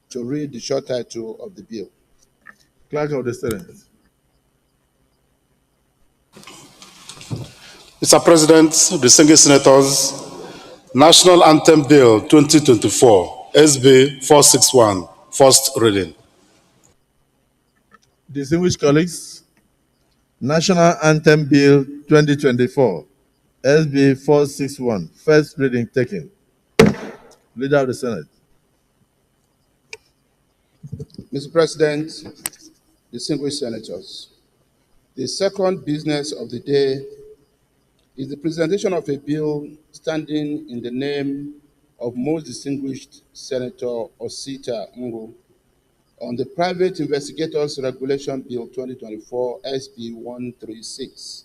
to read the short title of the bill. Clerk of the Senate. Mr. President, distinguished senators, National Anthem Bill 2024, SB 461, first reading. Distinguished colleagues, National Anthem Bill 2024, SB 461, first reading taken. Leader of the Senate. Mr. President, distinguished senators, the second business of the day is the presentation of a bill standing in the name of most distinguished Senator Osita Ngo on the Private Investigators Regulation Bill 2024 SB 136.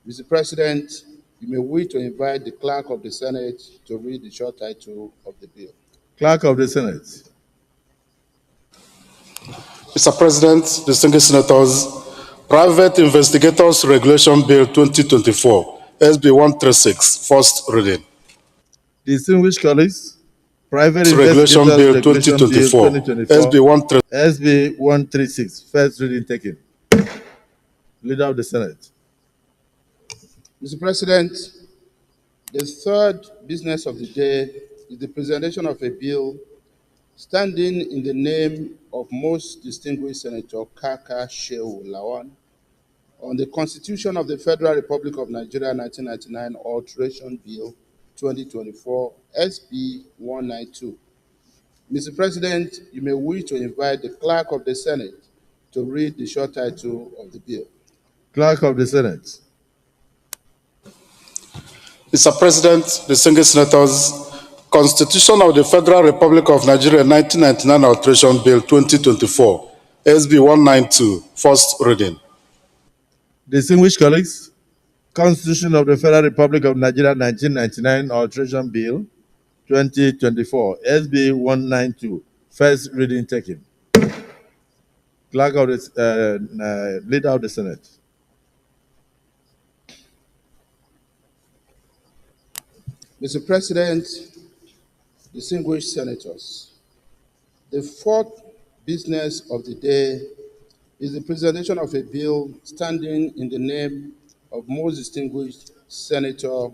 Mr. President, you may wish to invite the Clerk of the Senate to read the short title of the bill. Clerk of the Senate. Mr. President, distinguished senators, Private Investigators Regulation Bill 2024, SB 136, first reading. Distinguished colleagues, Private Regulation Investigators Bill Regulation Bill 2024, 2024, SB 136. SB 136, first reading taken. Leader of the Senate. Mr. President, the third business of the day is the presentation of a bill standing in the name of most distinguished Senator Kaka Shehu Lawan on the Constitution of the Federal Republic of Nigeria 1999 Alteration Bill 2024 SB 192. Mr. President, you may wish to invite the Clerk of the Senate to read the short title of the bill. Clerk of the Senate. Mr. President, distinguished senators, Constitution of the Federal Republic of Nigeria 1999 Alteration Bill 2024, SB 192, first reading. Distinguished colleagues, Constitution of the Federal Republic of Nigeria 1999 Alteration Bill 2024, SB 192, first reading taken. Clerk of the Leader of the Senate. Mr. President, distinguished senators, the fourth business of the day is the presentation of a bill standing in the name of most distinguished Senator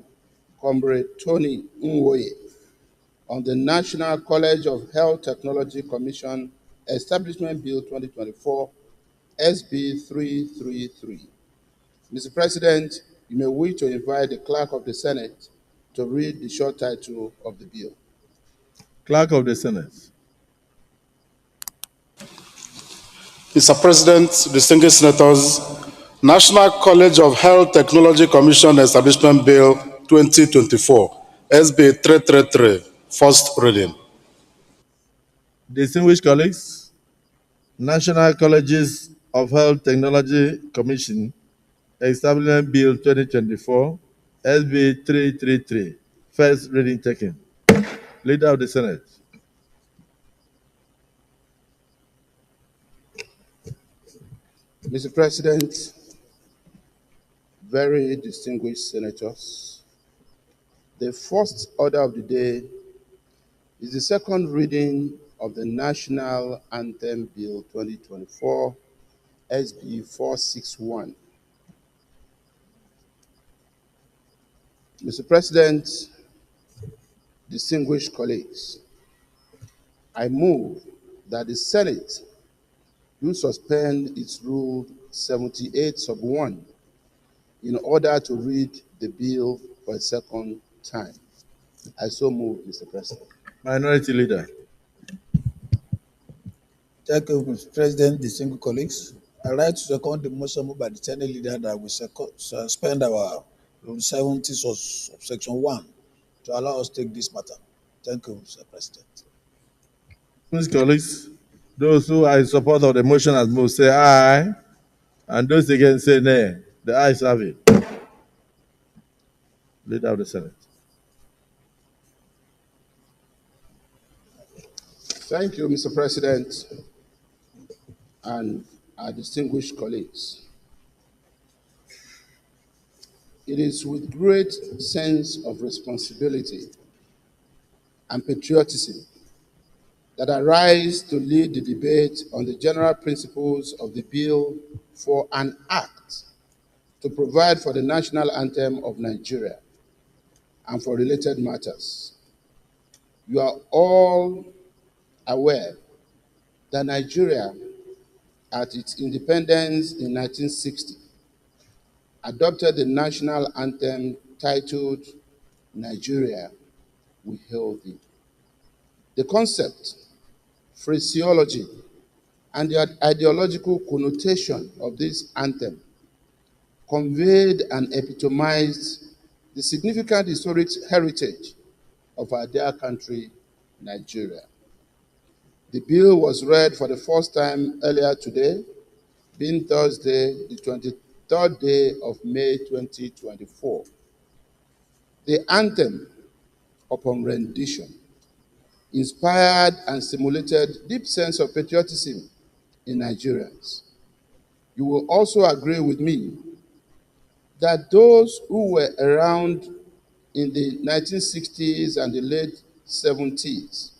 Comrade Tony Nwoye on the National College of Health Technology Commission Establishment Bill 2024, SB 333. Mr. President, you may wish to invite the Clerk of the Senate to read the short title of the bill. Clerk of the Senate. Mr. President, distinguished senators, National College of Health Technology Commission Establishment Bill 2024, SB 333, first reading. Distinguished colleagues, National Colleges of Health Technology Commission Establishment Bill 2024, SB 333, first reading taken. Leader of the Senate. Mr. President, very distinguished senators, the first order of the day is the second reading of the National Anthem Bill 2024, SB 461. Mr. President, distinguished colleagues, I move that the Senate do suspend its Rule 78 sub 1 in order to read the bill for a second time. I so move, Mr. President. Minority Leader. Thank you, Mr. President, distinguished colleagues. I write to second the motion moved by the Senate leader that we suspend our Rule 70 of Section 1 to allow us to take this matter. Thank you, Mr. President. Please, colleagues, those who are in support of the motion as moved say aye, and those against say nay. The ayes have it. Leader of the Senate. Thank you, Mr. President, and our distinguished colleagues. It is with great sense of responsibility and patriotism that I rise to lead the debate on the general principles of the bill for an act to provide for the national anthem of Nigeria and for related matters. You are all aware that Nigeria, at its independence in 1960, adopted the national anthem titled Nigeria, We Hail Thee. The concept, phraseology, and the ideological connotation of this anthem conveyed and epitomized the significant historic heritage of our dear country, Nigeria. The bill was read for the first time earlier today, being Thursday, the 23rd day of May 2024. The anthem, upon rendition, inspired and stimulated deep sense of patriotism in Nigerians. You will also agree with me that those who were around in the 1960s and the late 70s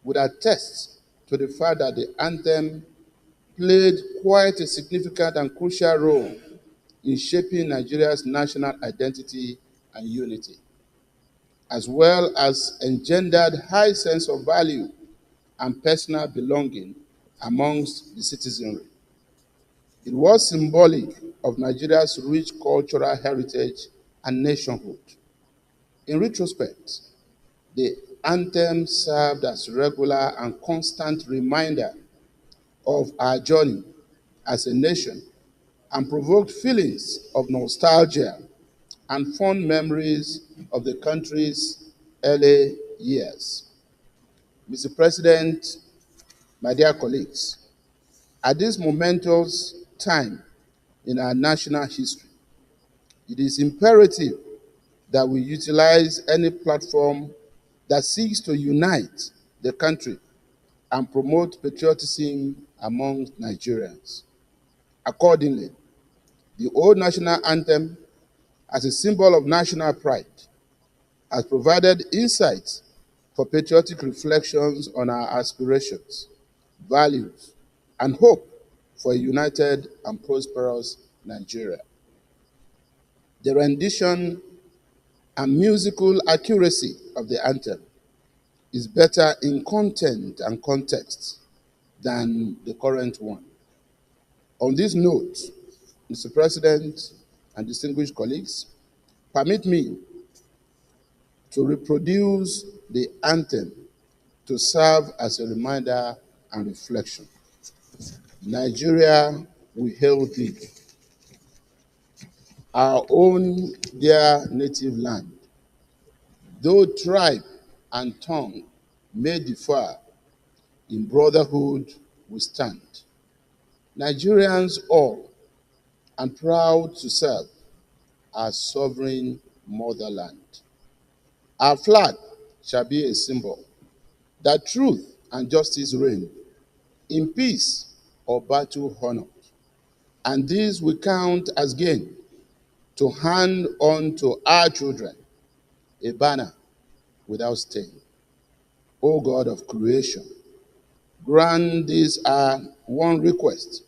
would attest to the fact that the anthem played quite a significant and crucial role in shaping Nigeria's national identity and unity, as well as engendered high sense of value and personal belonging amongst the citizenry. It was symbolic of Nigeria's rich cultural heritage and nationhood. In retrospect, the anthem served as regular and constant reminder of our journey as a nation and provoked feelings of nostalgia and fond memories of the country's early years. Mr. President, my dear colleagues, at this momentous time in our national history, it is imperative that we utilize any platform that seeks to unite the country and promote patriotism among Nigerians. Accordingly, the old national anthem, as a symbol of national pride, has provided insights for patriotic reflections on our aspirations, values, and hope for a united and prosperous Nigeria. The rendition and musical accuracy of the anthem is better in content and context than the current one. On this note, Mr. President and distinguished colleagues, permit me to reproduce the anthem to serve as a reminder and reflection. Nigeria, we hail thee, our own dear native land. Though tribe and tongue may differ, in brotherhood we stand. Nigerians all, and proud to serve our sovereign motherland. Our flag shall be a symbol that truth and justice reign, in peace or battle honored. And this we count as gain, to hand on to our children a banner without stain. O God of creation, grant this our one request.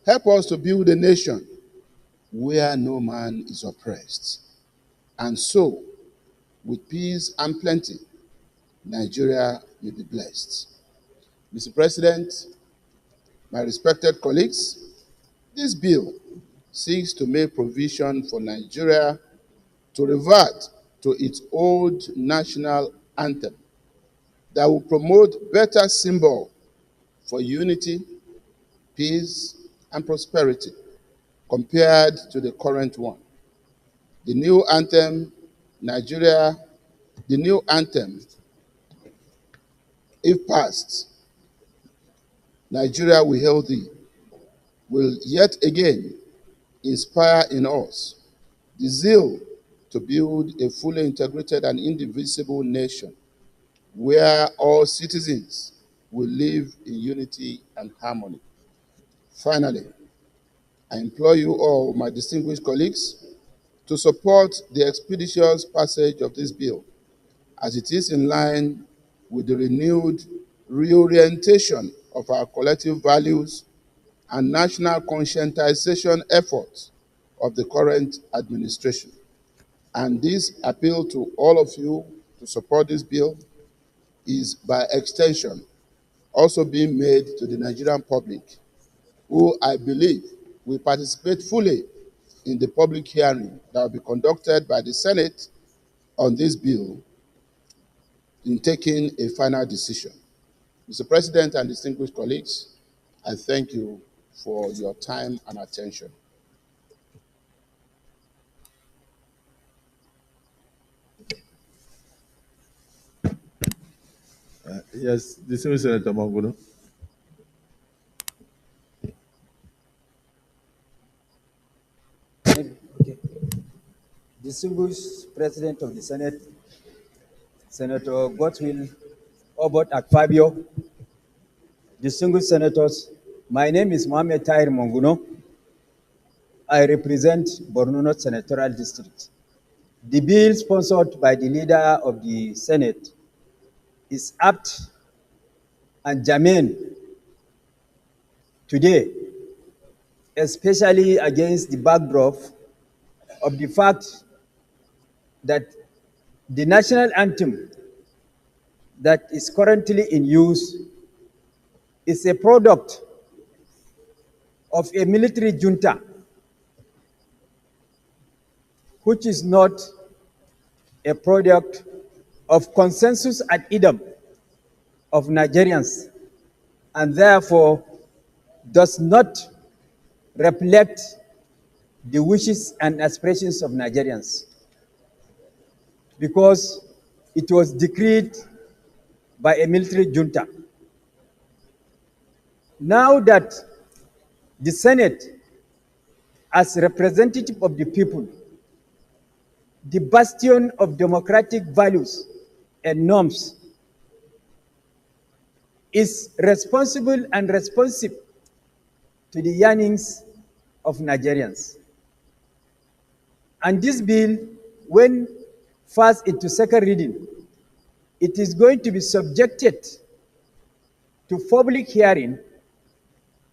Help us to build a nation where no man is oppressed. And so, with peace and plenty, Nigeria may be blessed. Mr. President, my respected colleagues, this bill seeks to make provision for Nigeria to revert to its old national anthem that will promote better symbol for unity, peace, and prosperity compared to the current one. The new anthem, Nigeria, the new anthem, if passed, Nigeria we hail thee, will yet again inspire in us the zeal to build a fully integrated and indivisible nation where all citizens will live in unity and harmony. Finally, I implore you all, my distinguished colleagues, to support the expeditious passage of this bill, as it is in line with the renewed reorientation of our collective values, and national conscientization efforts of the current administration. And this appeal to all of you to support this bill is, by extension, also being made to the Nigerian public, who I believe will participate fully in the public hearing that will be conducted by the Senate on this bill in taking a final decision. Mr. President and distinguished colleagues, I thank you for your time and attention. Yes, distinguished Senator Manguno. Okay. Distinguished President of the Senate, Senator Godswill Obot Akfabio, distinguished senators, my name is Mohamed Tahir Monguno. I represent Borno North Senatorial District. The bill sponsored by the leader of the Senate is apt and germane today, especially against the backdrop of the fact that the national anthem that is currently in use is a product of a military junta, which is not a product of consensus ad idem of Nigerians, and therefore does not reflect the wishes and aspirations of Nigerians, because it was decreed by a military junta. Now that the Senate, as representative of the people, the bastion of democratic values and norms, is responsible and responsive to the yearnings of Nigerians. And this bill, when passed into second reading, it is going to be subjected to public hearing,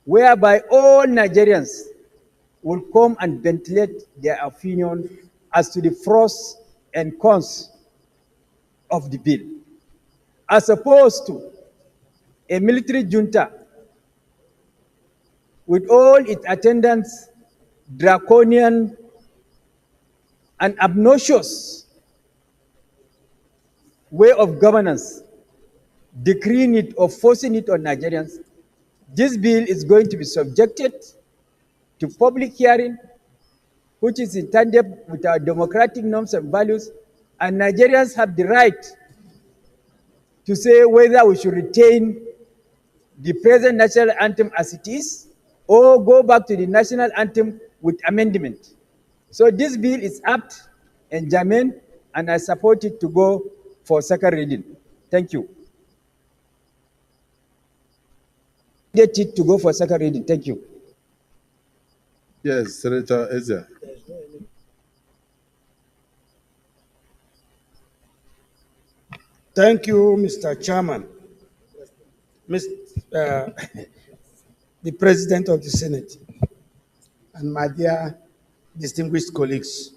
whereby all Nigerians will come and ventilate their opinion as to the pros and cons of the bill, as opposed to a military junta with all its attendants, draconian and obnoxious way of governance, decreeing it or forcing it on Nigerians. This bill is going to be subjected to public hearing, which is in tandem with our democratic norms and values, and Nigerians have the right to say whether we should retain the present national anthem as it is, or go back to the national anthem with amendment. So this bill is apt and germane, and I support it to go for second reading. Thank you. Get it to go for second reading. Thank you. Yes, Senator Ezia. Thank you, Mr. Chairman. The President of the Senate, and my dear distinguished colleagues.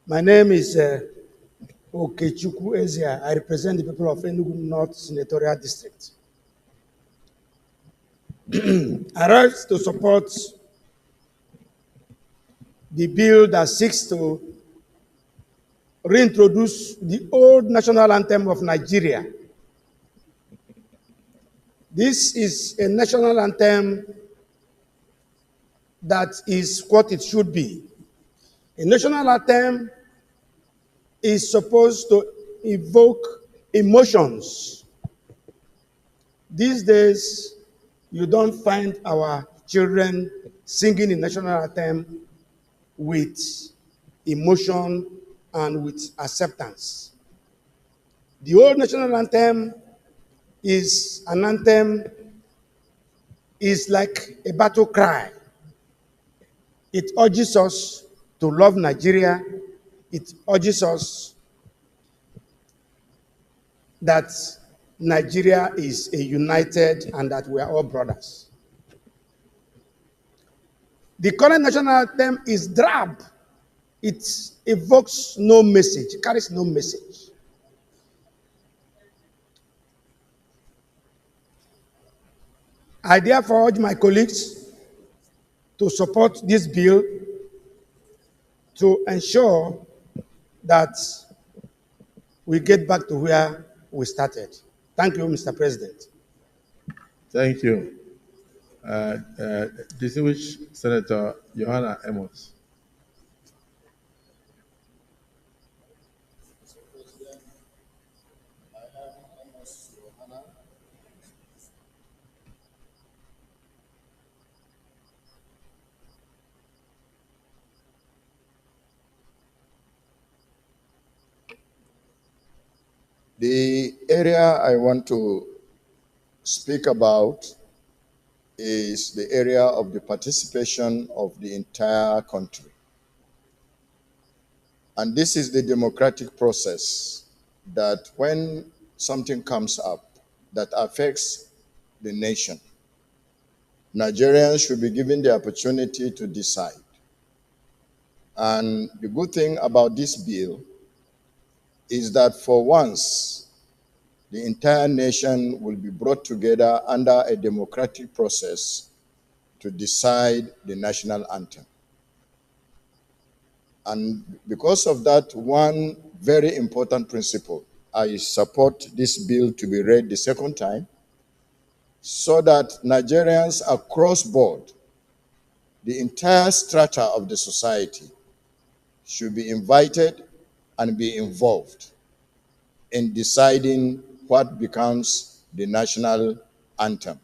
My name is Okechukwu Ezia. I represent the people of Enugu North Senatorial District. I rise to support the bill that seeks to reintroduce the old national anthem of Nigeria. This is a national anthem that is what it should be. A national anthem is supposed to evoke emotions. These days, you don't find our children singing a national anthem with emotion and with acceptance. The old national anthem is an anthem, is like a battle cry. It urges us to love Nigeria. It urges us that Nigeria is a united and that we are all brothers. The current national anthem is drab. It evokes no message, it carries no message. I therefore urge my colleagues to support this bill to ensure that we get back to where we started. Thank you, Mr. President. Thank you. Distinguished Senator Johanna Amos. The area I want to speak about is the area of the participation of the entire country. And this is the democratic process that when something comes up that affects the nation, Nigerians should be given the opportunity to decide. And the good thing about this bill is that for once, the entire nation will be brought together under a democratic process to decide the national anthem. And because of that one very important principle, I support this bill to be read the second time so that Nigerians across board, the entire strata of the society, should be invited and be involved in deciding what becomes the national anthem,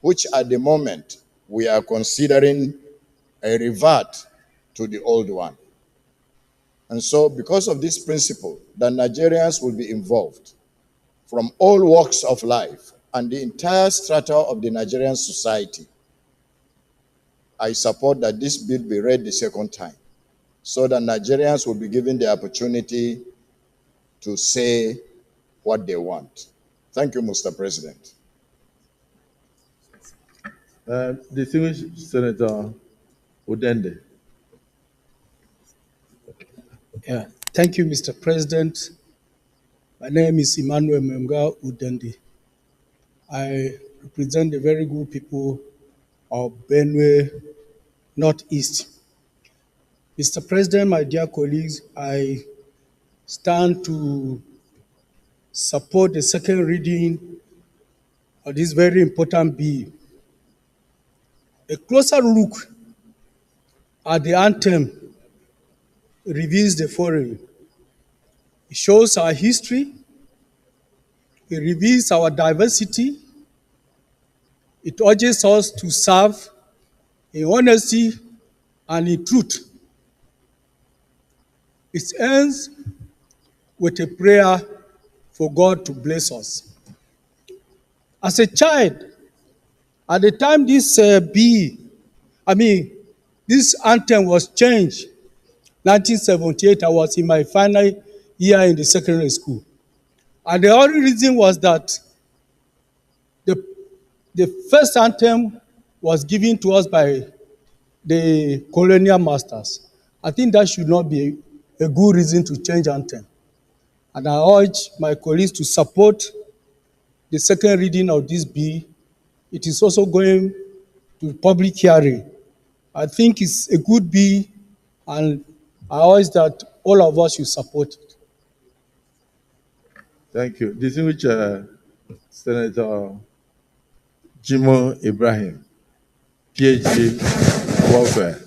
which at the moment we are considering a revert to the old one. And so because of this principle, that Nigerians will be involved from all walks of life and the entire strata of the Nigerian society, I support that this bill be read the second time so that Nigerians will be given the opportunity to say what they want. Thank you, Mr. President. Distinguished Senator Udende. Yeah. Thank you, Mr. President. My name is Emmanuel Memga Udende. I represent the very good people of Benue Northeast. Mr. President, my dear colleagues, I stand to support the second reading of this very important bill. A closer look at the anthem reveals the following. It shows our history, it reveals our diversity, it urges us to serve in honesty and in truth. It ends with a prayer for God to bless us. As a child, at the time this this anthem was changed, 1978, I was in my final year in the secondary school. And the only reason was that the first anthem was given to us by the colonial masters. I think that should not be a good reason to change anthem. And I urge my colleagues to support the second reading of this bill. It is also going to public hearing. I think it's a good bill, and I urge that all of us should support it. Thank you. Distinguished Senator Jimo Ibrahim, PhD, Welfare.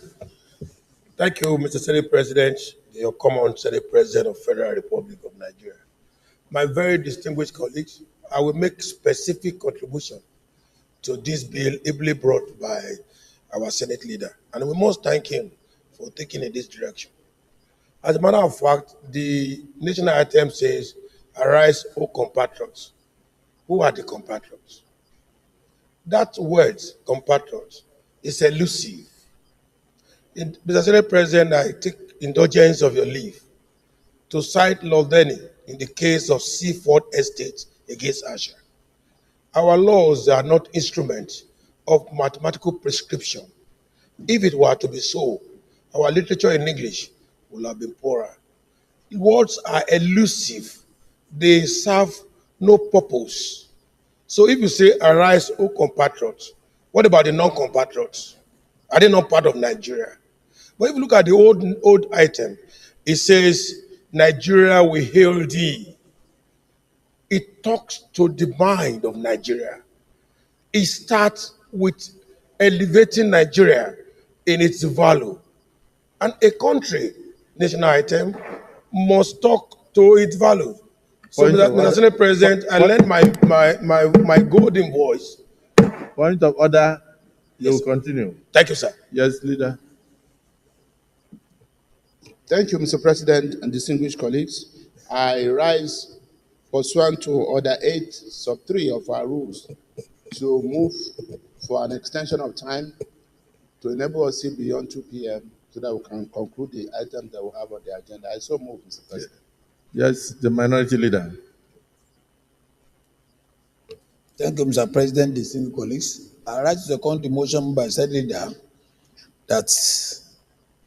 Thank you, Mr. Senate President, your common Senate President of Federal Republic of Nigeria. My very distinguished colleagues, I will make specific contribution to this bill ably brought by our Senate leader, and we must thank him for taking in this direction. As a matter of fact, the national anthem says, "Arise, O compatriots." Who are the compatriots? That word, compatriots, is elusive. Mr. Senate President, I take indulgence of your leave to cite Lord Denny in the case of Seaford Estate against Asher. Our laws are not instruments of mathematical prescription. If it were to be so, our literature in English would have been poorer. Words are elusive. They serve no purpose. So if you say, arise, O compatriots, what about the non-compatriots? Are they not part of Nigeria? But if you look at the old item, it says, Nigeria will hail thee. It talks to the mind of Nigeria. It starts with elevating Nigeria in its value. And a country, national item, must talk to its value. So, Mr. Senate President, I lend my golden voice. Point of order, you Yes, will continue. Thank you, sir. Yes, leader. Thank you, Mr. President and distinguished colleagues. I rise pursuant to Order 8, Sub 3 of our rules to move for an extension of time to enable us to see beyond 2 p.m. so that we can conclude the items that we have on the agenda. I so move, Mr. President. Yes, the minority leader. Thank you, Mr. President, distinguished colleagues. I rise to second the motion by said leader that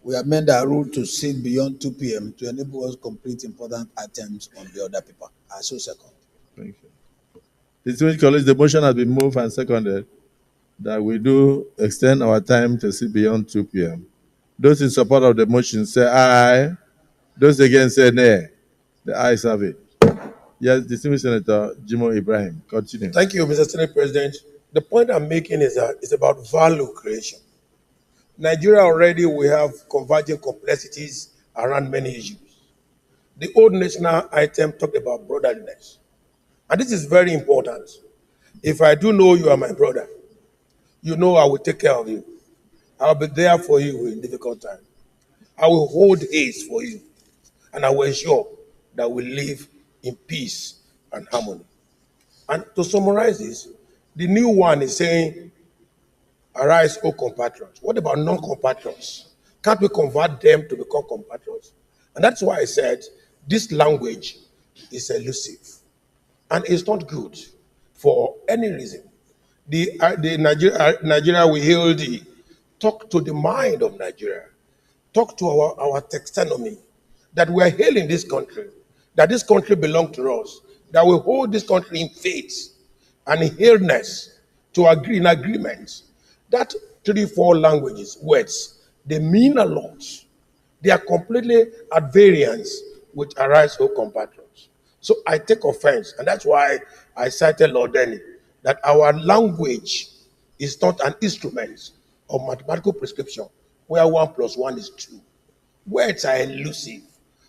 we amend our rule to sit beyond 2 p.m. to enable us complete important items on the other paper. I so second. Thank you. Distinguished colleagues, the motion has been moved and seconded that we do extend our time to sit beyond 2 p.m. Those in support of the motion say aye. Those against say nay. The ayes have it. Yes, distinguished Senator Jimo Ibrahim, continue. Thank you, Mr. Senate President. The point I'm making is about value creation. Nigeria already, we have converging complexities around many issues. The old national item talked about brotherliness. And this is very important. If I do know you are my brother, you know I will take care of you. I'll be there for you in difficult times. I will hold haste for you. And I will ensure that we live in peace and harmony. And to summarize this, the new one is saying, arise, O compatriots. What about non-compatriots? Can't we convert them to become compatriots? And that's why I said this language is elusive. And it's not good for any reason. The Nigeria will hail thee. Talk to the mind of Nigeria. Talk to our taxonomy, that we are hailing this country, that this country belongs to us, that we hold this country in faith and in hailness to agree in agreement. That 3-4 languages, words, they mean a lot. They are completely at variance with arise, O compatriots. So I take offense, and that's why I cited Lord Denny, that our language is not an instrument of mathematical prescription where 1 + 1 is 2. Words are elusive.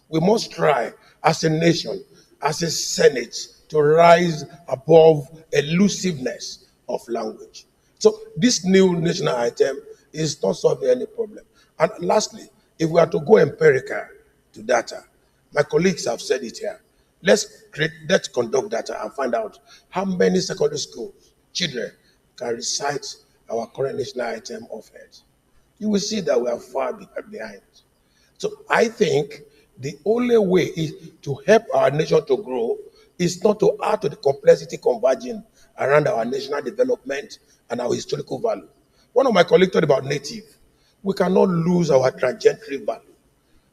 We must try as a nation, as a Senate, to rise above elusiveness of language. So this new national item is not solving any problem. And lastly, if we are to go empirical to data, my colleagues have said it here. Let's conduct data and find out how many secondary school children can recite our current national item of heads. You will see that we are far behind. So I think the only way is to help our nation to grow is not to add to the complexity converging around our national development and our historical value. One of my colleagues talked about native. We cannot lose our trajectory value.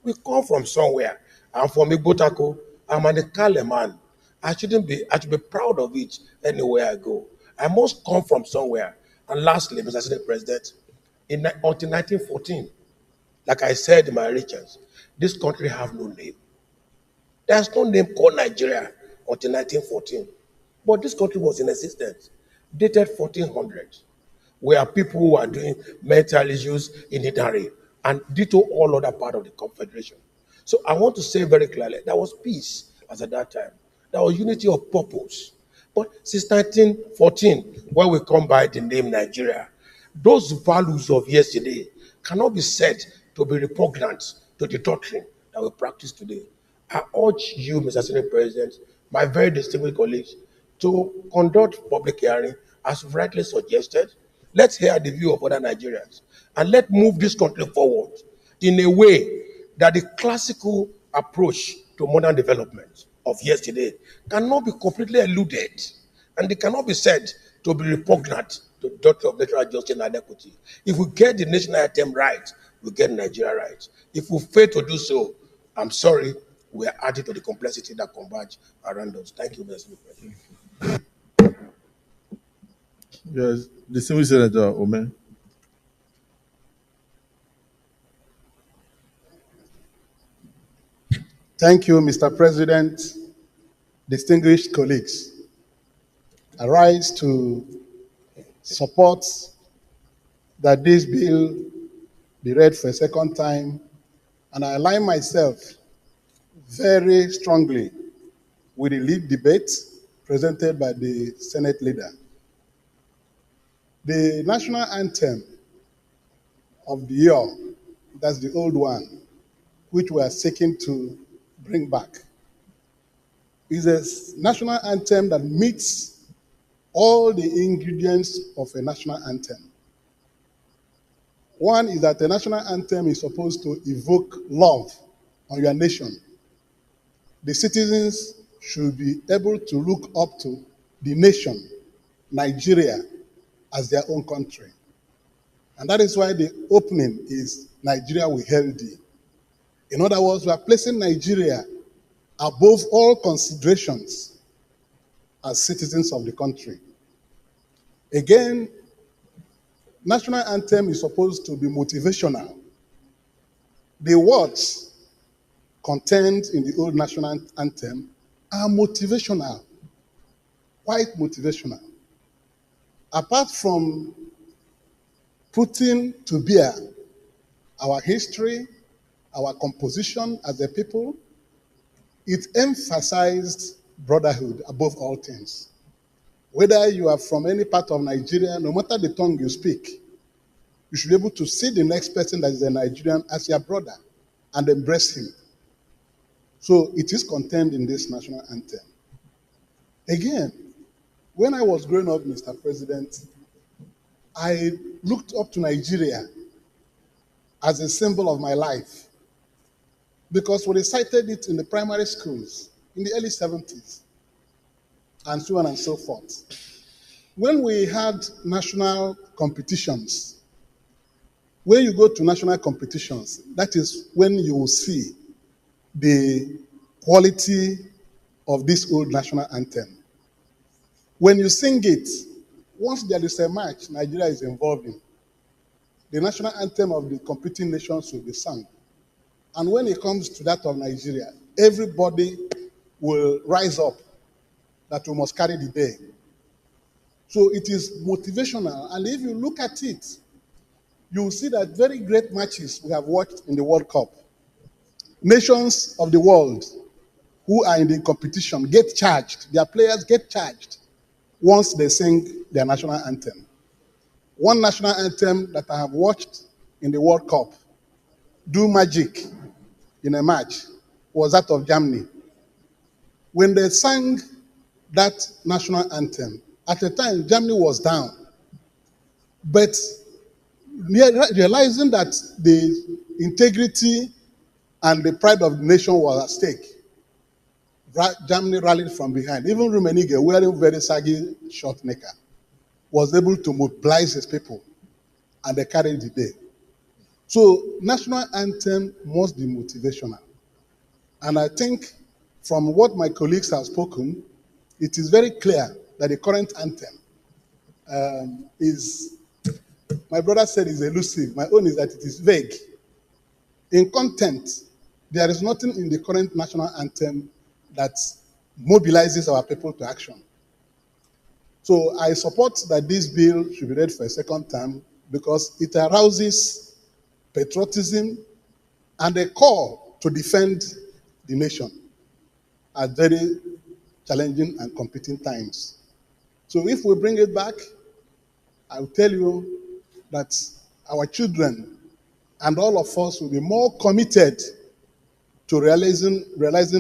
We come from somewhere. I'm from Igbotako. I'm an Ekale man. I should be proud of it anywhere I go. I must come from somewhere. And lastly, Mr. Senate President, until 1914, like I said in my regions, this country have no name. There's no name called Nigeria until 1914. But this country was in existence, dated 1400, where people who are doing mental issues in Idari and ditto all other part of the Confederation. So I want to say very clearly, there was peace as at that time. There was unity of purpose. But since 1914, when we come by the name Nigeria, those values of yesterday cannot be said to be repugnant to the doctrine that we practice today. I urge you, Mr. Senate President, my very distinguished colleagues, to conduct public hearing as rightly suggested. Let's hear the view of other Nigerians and let's move this country forward in a way that the classical approach to modern development of yesterday cannot be completely eluded, and they cannot be said to be repugnant to the doctrine of natural justice and equity. If we get the national anthem right, we get Nigeria right. If we fail to do so, I'm sorry, we are adding to the complexity that converge around us. Thank you, Mr. President. Yes, distinguished Senator Omen. Thank you, Mr. President, distinguished colleagues. I rise to support that this bill be read for a second time, and I align myself very strongly with the lead debate presented by the Senate leader. The national anthem of the year, that's the old one, which we are seeking to bring back, is a national anthem that meets all the ingredients of a national anthem. One is that the national anthem is supposed to evoke love on your nation. The citizens should be able to look up to the nation, Nigeria, as their own country. And that is why the opening is Nigeria we hail thee. In other words, we are placing Nigeria above all considerations as citizens of the country. Again, national anthem is supposed to be motivational. The words contained in the old national anthem are motivational, quite motivational. Apart from putting to bear our history, our composition as a people, it emphasized brotherhood above all things. Whether you are from any part of Nigeria, no matter the tongue you speak, you should be able to see the next person that is a Nigerian as your brother and embrace him. So it is contained in this national anthem. Again, when I was growing up, Mr. President, I looked up to Nigeria as a symbol of my life because we recited it in the primary schools in the early 70s and so on and so forth. When we had national competitions, when you go to national competitions, that is when you will see the quality of this old national anthem. When you sing it, once there is a match Nigeria is involved in, the national anthem of the competing nations will be sung. And when it comes to that of Nigeria, everybody will rise up that we must carry the day. So it is motivational. And if you look at it, you will see that very great matches we have watched in the World Cup. Nations of the world who are in the competition get charged. Their players get charged once they sing their national anthem. One national anthem that I have watched in the World Cup do magic in a match was that of Germany. When they sang that national anthem, at the time Germany was down, but realizing that the integrity and the pride of the nation was at stake, Germany rallied from behind. Even Rummenigge, wearing very saggy short knicker, was able to mobilize his people, and they carried the day. So national anthem must be motivational. And I think from what my colleagues have spoken, it is very clear that the current anthem is, my brother said, is elusive. My own is that it is vague. In content, there is nothing in the current national anthem that mobilizes our people to action. So I support that this bill should be read for a second time because it arouses patriotism and a call to defend the nation at very challenging and competing times. So if we bring it back, I will tell you that our children and all of us will be more committed to realizing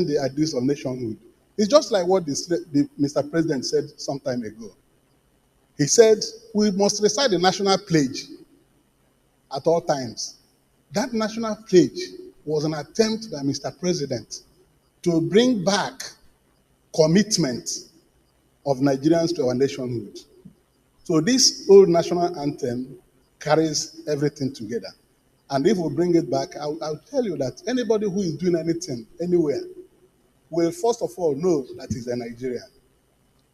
the ideals of nationhood. It's just like what Mr. President said some time ago. He said, we must recite the national pledge at all times. That national pledge was an attempt by Mr. President to bring back commitment of Nigerians to our nationhood. So this old national anthem carries everything together. And if we bring it back, I'll tell you that anybody who is doing anything, anywhere, will first of all know that he's a Nigerian.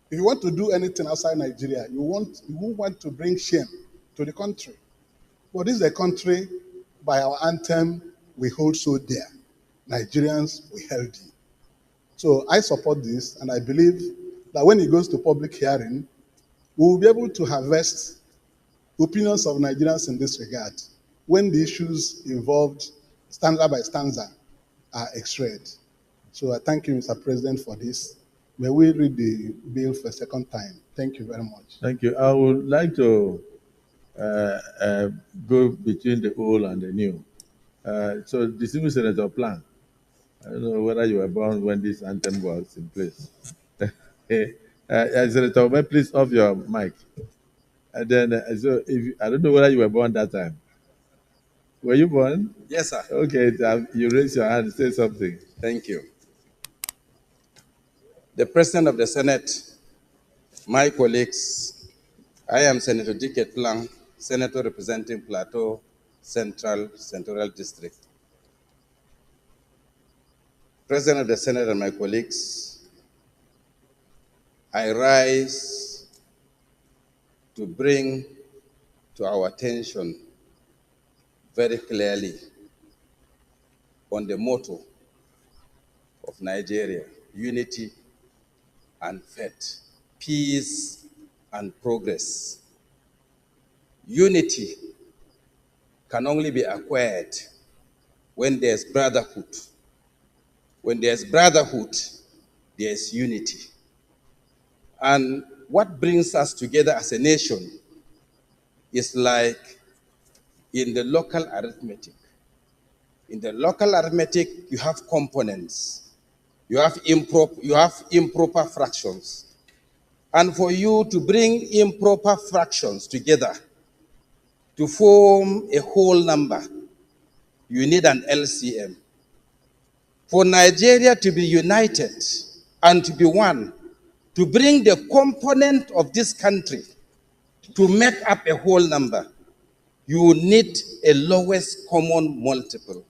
If you want to do anything outside Nigeria, you won't want to bring shame to the country. But this is a country, by our anthem, we hold so dear. Nigerians, we held you. So I support this, and I believe that when it goes to public hearing, we will be able to harvest opinions of Nigerians in this regard when the issues involved, stanza by stanza, are x-rayed. So I thank you, Mr. President, for this. May we read the bill for a second time. Thank you very much. Thank you. I would like to go between the old and the new. So, distinguished Senator Plan, I don't know whether you were born when this anthem was in place. Senator, may please off your mic. And then, I don't know whether you were born that time. Were you born? Yes, sir. Okay, you raise your hand, say something. Thank you. The President of the Senate, my colleagues, I am Senator Dicket Plan, Senator representing Plateau Central Senatorial District. President of the Senate and my colleagues, I rise to bring to our attention very clearly on the motto of Nigeria: unity and faith, peace and progress. Unity can only be acquired when there's brotherhood. When there's brotherhood, there's unity. And what brings us together as a nation is like in the local arithmetic. In the local arithmetic, you have components. You have improper fractions. And for you to bring improper fractions together to form a whole number, you need an LCM. For Nigeria to be united and to be one, to bring the component of this country to make up a whole number, you need a lowest common multiple.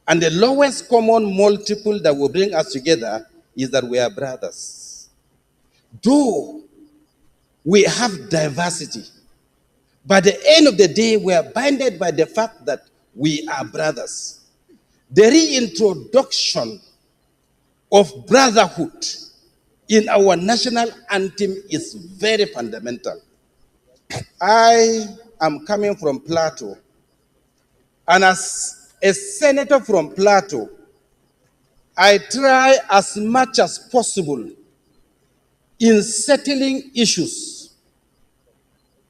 And the lowest common multiple that will bring us together is that we are brothers. Though we have diversity, by the end of the day, we are binded by the fact that we are brothers. The reintroduction of brotherhood in our national anthem is very fundamental. I am coming from Plateau, and as a senator from Plateau, I try as much as possible in settling issues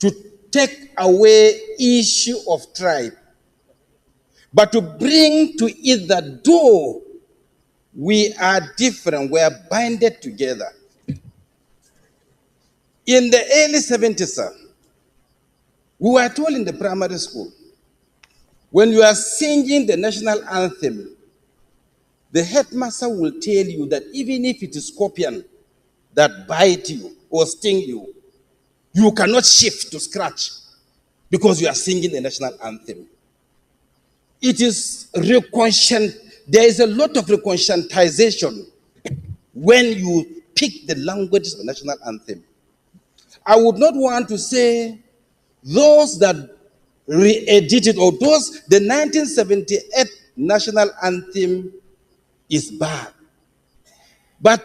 to take away issue of tribe, but to bring to it that though we are different, we are binded together. In the early 70s, sir, we were told in the primary school, when you are singing the national anthem, the headmaster will tell you that even if it is scorpion that bite you or sting you, you cannot shift to scratch because you are singing the national anthem. It is there is a lot of reconscientization when you pick the language of the national anthem. I would not want to say those that re-edited or those, the 1978 national anthem is bad. But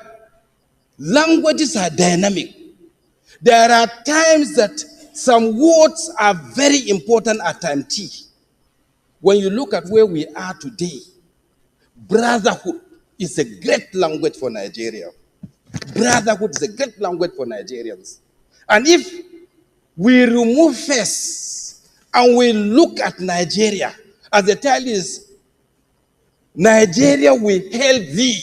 languages are dynamic. There are times that some words are very important at time T. When you look at where we are today, brotherhood is a great language for Nigeria. Brotherhood is a great language for Nigerians. And if we remove face and we look at Nigeria, as the title is, Nigeria we hail thee.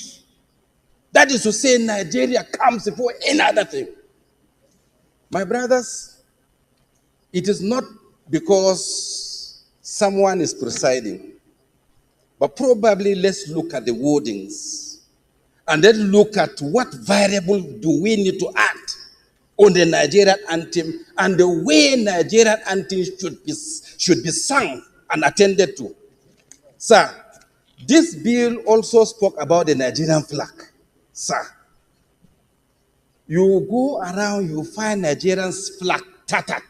That is to say, Nigeria comes before any other thing. My brothers, it is not because someone is presiding, but probably let's look at the wordings. and then look at what variable do we need to add on the Nigerian anthem and the way Nigerian anthem should be sung and attended to. Sir, this bill also spoke about the Nigerian flag. Sir, you go around, you find Nigerians flag tattered.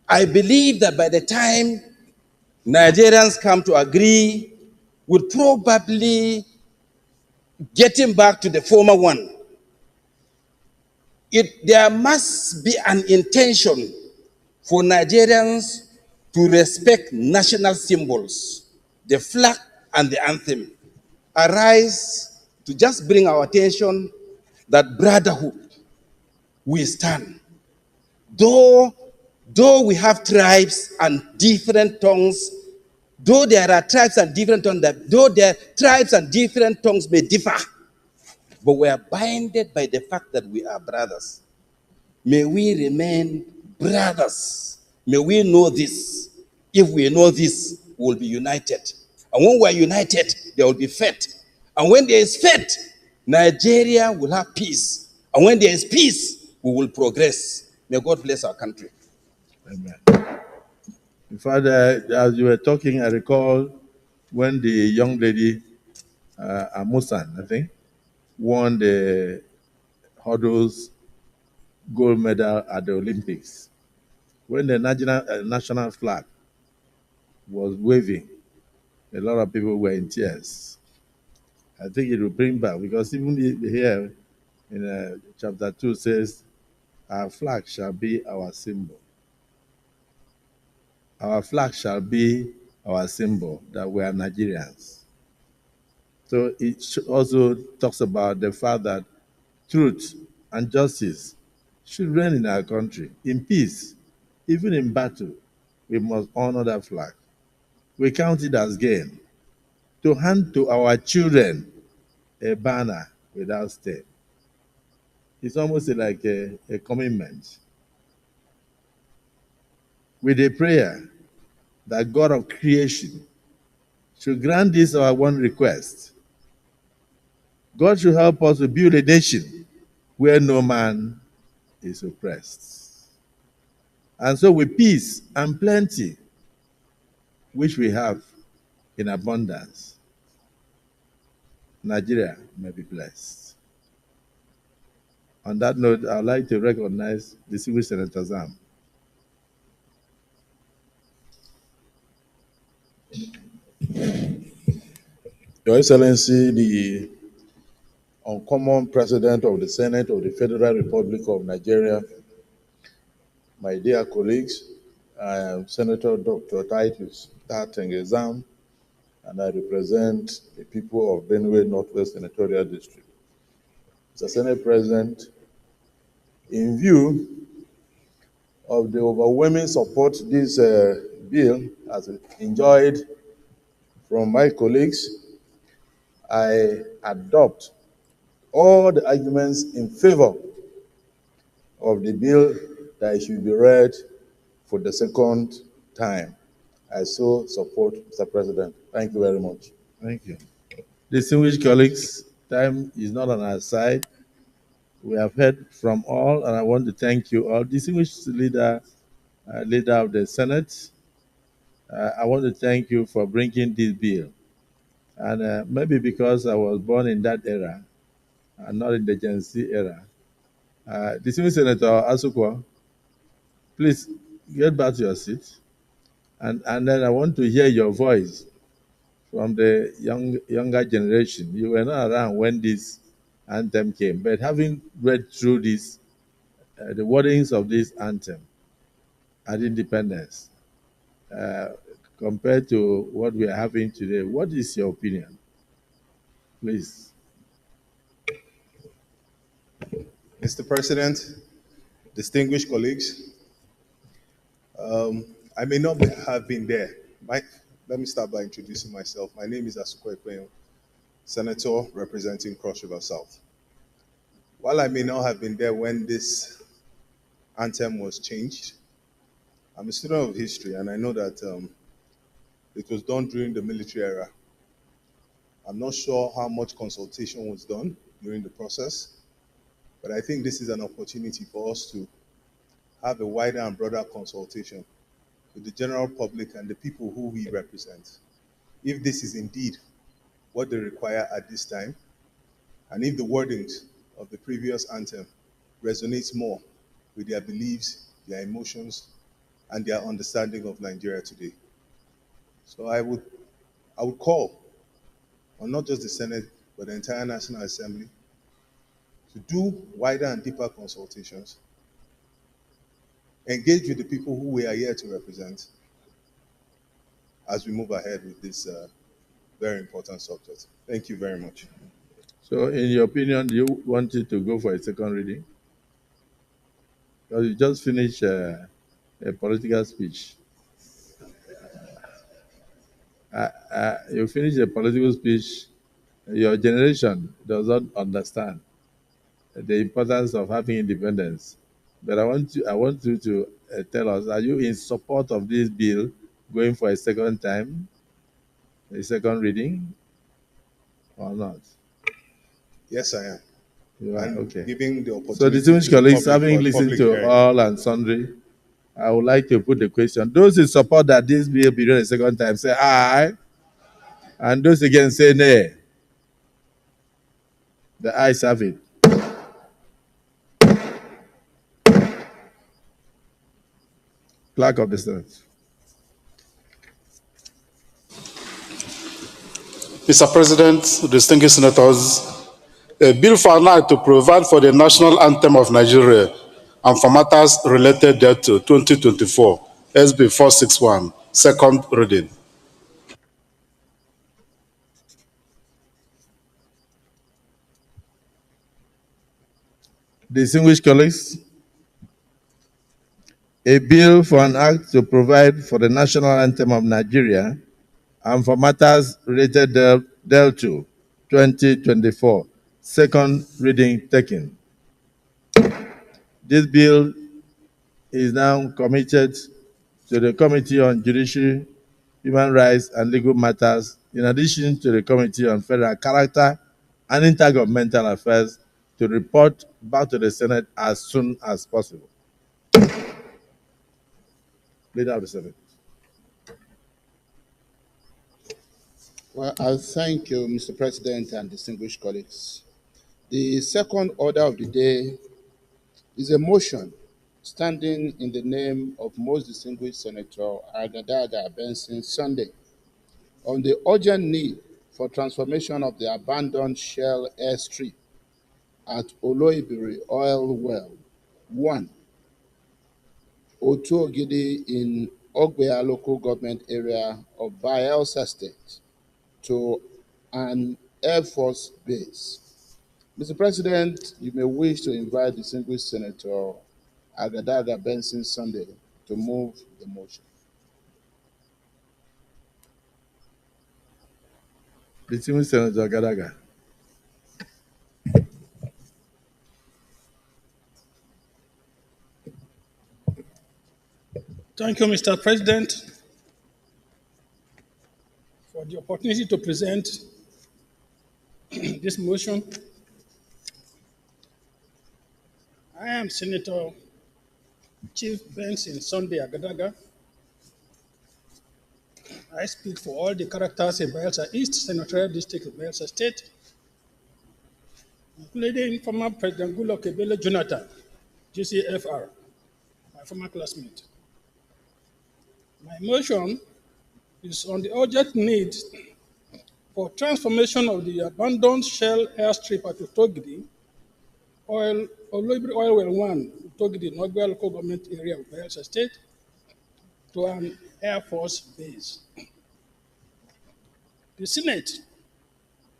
I believe that by the time Nigerians come to agree, would probably getting back to the former one. There must be an intention for Nigerians to respect national symbols, the flag and the anthem. Arise to just bring our attention that brotherhood we stand. Though we have tribes and different tongues, though there are tribes and different tongues, though their tribes and different tongues may differ, but we are binded by the fact that we are brothers. May we remain brothers. May we know this. If we know this, we will be united. And when we are united, there will be faith. And when there is faith, Nigeria will have peace. And when there is peace, we will progress. May God bless our country. Amen. In fact, as you were talking, I recall when the young lady, Amusan, I think, won the hurdles gold medal at the Olympics. When the national flag was waving, a lot of people were in tears. I think it will bring back, because even here in chapter 2 says, our flag shall be our symbol. Our flag shall be our symbol that we are Nigerians. So it also talks about the fact that truth and justice should reign in our country, in peace, even in battle. We must honor that flag. We count it as gain to hand to our children a banner without stain. It's almost like a commitment. With a prayer that God of creation should grant this our one request. God should help us to build a nation where no man is oppressed. And so with peace and plenty, which we have in abundance, Nigeria may be blessed. On that note, I'd like to recognize distinguished Senator Zam. Your Excellency, the uncommon President of the Senate of the Federal Republic of Nigeria, my dear colleagues, I am Senator Dr. Titus Zam, and I represent the people of Benue Northwest Senatorial District. Mr. Senate President, in view of the overwhelming support this bill has enjoyed from my colleagues, I adopt all the arguments in favor of the bill that it should be read for the second time. I so support, Mr. President. Thank you very much. Thank you. Distinguished colleagues, time is not on our side. We have heard from all, and I want to thank you all. Distinguished leader of the Senate, I want to thank you for bringing this bill. And maybe because I was born in that era, and not in the Gen Z era. Distinguished Senator Asukwa, please get back to your seat. And then I want to hear your voice from the younger generation. You were not around when this anthem came, but having read through this, the wordings of this anthem at independence, compared to what we are having today, what is your opinion? Please. Mr. President, distinguished colleagues, I may not have been there. Let me start by introducing myself. My name is Asukwa Ekwenyo, Senator representing Cross River South. While I may not have been there when this anthem was changed, I'm a student of history, and I know that it was done during the military era. I'm not sure how much consultation was done during the process, but I think this is an opportunity for us to have a wider and broader consultation with the general public and the people who we represent. If this is indeed what they require at this time, and if the wordings of the previous anthem resonates more with their beliefs, their emotions, and their understanding of Nigeria today. So I would call on not just the Senate, but the entire National Assembly to do wider and deeper consultations, engage with the people who we are here to represent as we move ahead with this very important subject. Thank you very much. So, in your opinion, do you want it to go for a second reading? Because you just finished a political speech. You finished a political speech. Your generation does not understand the importance of having independence. But I want you to tell us: are you in support of this bill going for a second time, a second reading, or not? Yes, I am. You are, and okay. giving the opportunity So, distinguished to the colleagues, public having for listened public to hearing. all and sundry, I would like to put the question: those in support that this bill be read a second time, say aye, and those against say nay. The ayes have it. Clerk of the Senate. Mr. President, distinguished senators, a bill for an act to provide for the national anthem of Nigeria and for matters related thereto 2024, SB 461, second reading. Distinguished colleagues, a bill for an act to provide for the national anthem of Nigeria and for matters related thereto 2024, second reading taken. This bill is now committed to the Committee on Judiciary, Human Rights and Legal Matters, in addition to the Committee on Federal Character and Intergovernmental Affairs, to report back to the Senate as soon as possible. Leader of the Senate. Well, I thank you, Mr. President and distinguished colleagues. The second order of the day is a motion standing in the name of most distinguished Senator Agadaga Benson Sunday on the urgent need for transformation of the abandoned Shell airstrip at Oloibiri Oil Well 1, Otuogidi in Ogbea local government area of Bayelsa State to an Air Force base. Mr. President, you may wish to invite the distinguished Senator Agadaga Benson Sunday to move the motion. Distinguished Senator Agadaga. Thank you, Mr. President, for the opportunity to present this motion. I am Senator Chief Benson Sunday Agadaga. I speak for all the characters in Bayelsa East Senatorial District of Bayelsa State, including former President Goodluck Ebele Jonathan, GCFR, my former classmate. My motion is on the urgent need for transformation of the abandoned Shell airstrip at Utogidi, Oloibiri Oil Well 1, Utogidi, Nogbea local government area of Bayelsa State, to an Air Force base. The Senate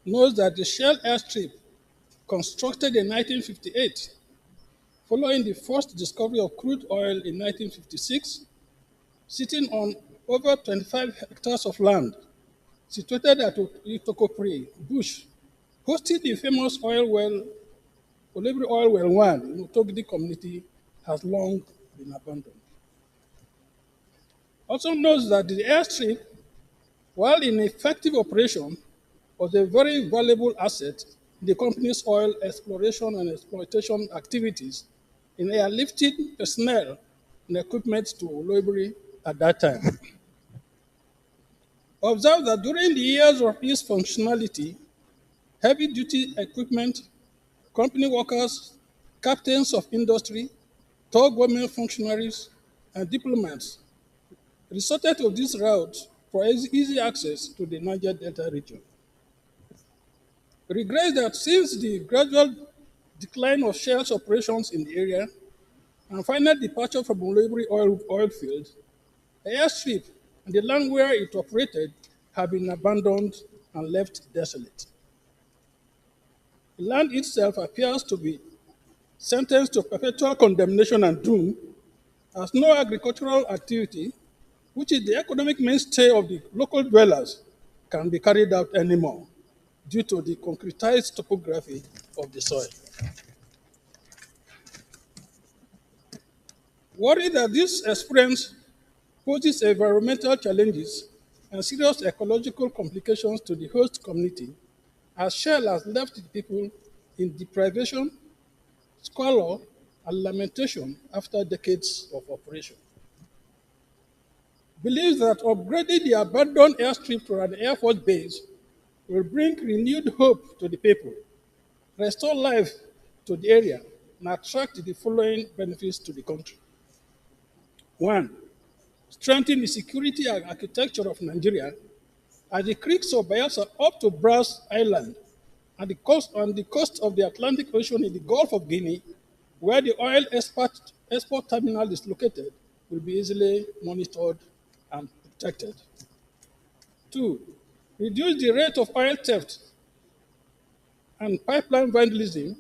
knows that the Shell airstrip, constructed in 1958, following the first discovery of crude oil in 1956, sitting on over 25 hectares of land, situated at Itokopri Bush, hosting the famous oil well, Oloibiri Oil Well 1 in Utogidi community, has long been abandoned. Also knows that the airstrip, while in effective operation, was a very valuable asset in the company's oil exploration and exploitation activities in airlifting personnel and equipment to Loibri at that time. Observe that during the years of its functionality, heavy-duty equipment, company workers, captains of industry, top government functionaries, and diplomats resorted to this route for easy access to the Niger Delta region. Regrets that since the gradual decline of Shell's operations in the area and final departure from Olebri oil field, the airstrip and the land where it operated have been abandoned and left desolate. The land itself appears to be sentenced to perpetual condemnation and doom, as no agricultural activity, which is the economic mainstay of the local dwellers, can be carried out anymore due to the concretized topography of the soil. Worried that this experience poses environmental challenges and serious ecological complications to the host community, as Shell has left the people in deprivation, squalor, and lamentation after decades of operation. Believes that upgrading the abandoned airstrip to an Air Force base will bring renewed hope to the people, restore life to the area, and attract the following benefits to the country. One, strengthen the security and architecture of Nigeria as the creeks of Bayelsa up to Brass Island and the coast of the Atlantic Ocean in the Gulf of Guinea, where the oil export terminal is located, will be easily monitored and protected. Two, reduce the rate of oil theft and pipeline vandalism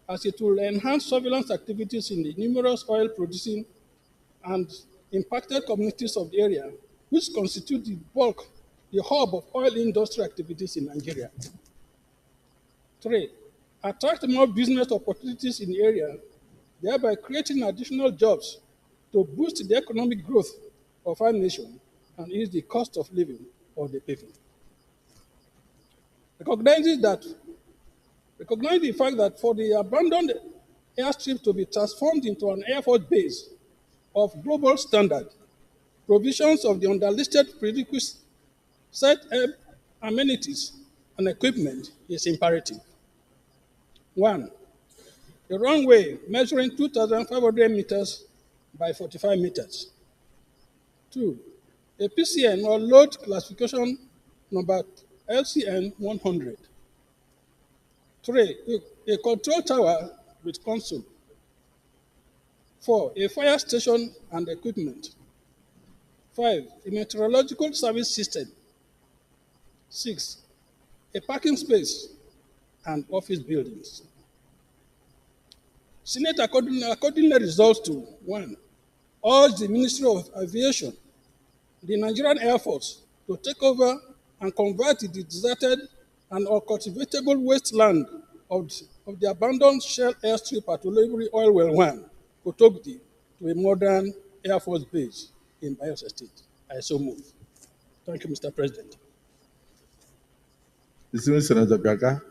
as it will enhance surveillance activities in the numerous oil producing and impacted communities of the area, which constitute the hub of oil industry activities in Nigeria. Three, attract more business opportunities in the area, thereby creating additional jobs to boost the economic growth of our nation and ease the cost of living of the people. Recognize the fact that for the abandoned airstrip to be transformed into an Air Force base of global standard, provisions of the underlisted prerequisite amenities and equipment is imperative. One, a runway measuring 2,500 meters by 45 meters. Two, a PCN or load classification number LCN 100. Three, a control tower with console. Four, a fire station and equipment. Five, a meteorological service system. Six, a parking space and office buildings. Senate accordingly resolves to, one, urge the Ministry of Aviation, the Nigerian Air Force, to take over and convert the deserted and uncultivatable wasteland of the abandoned Shell airstrip at Olebri Oil Well 1, Kotogdi, to a modern Air Force base in Bayelsa State. I so move. Thank you, Mr. President. Distinguished Senator Biaka.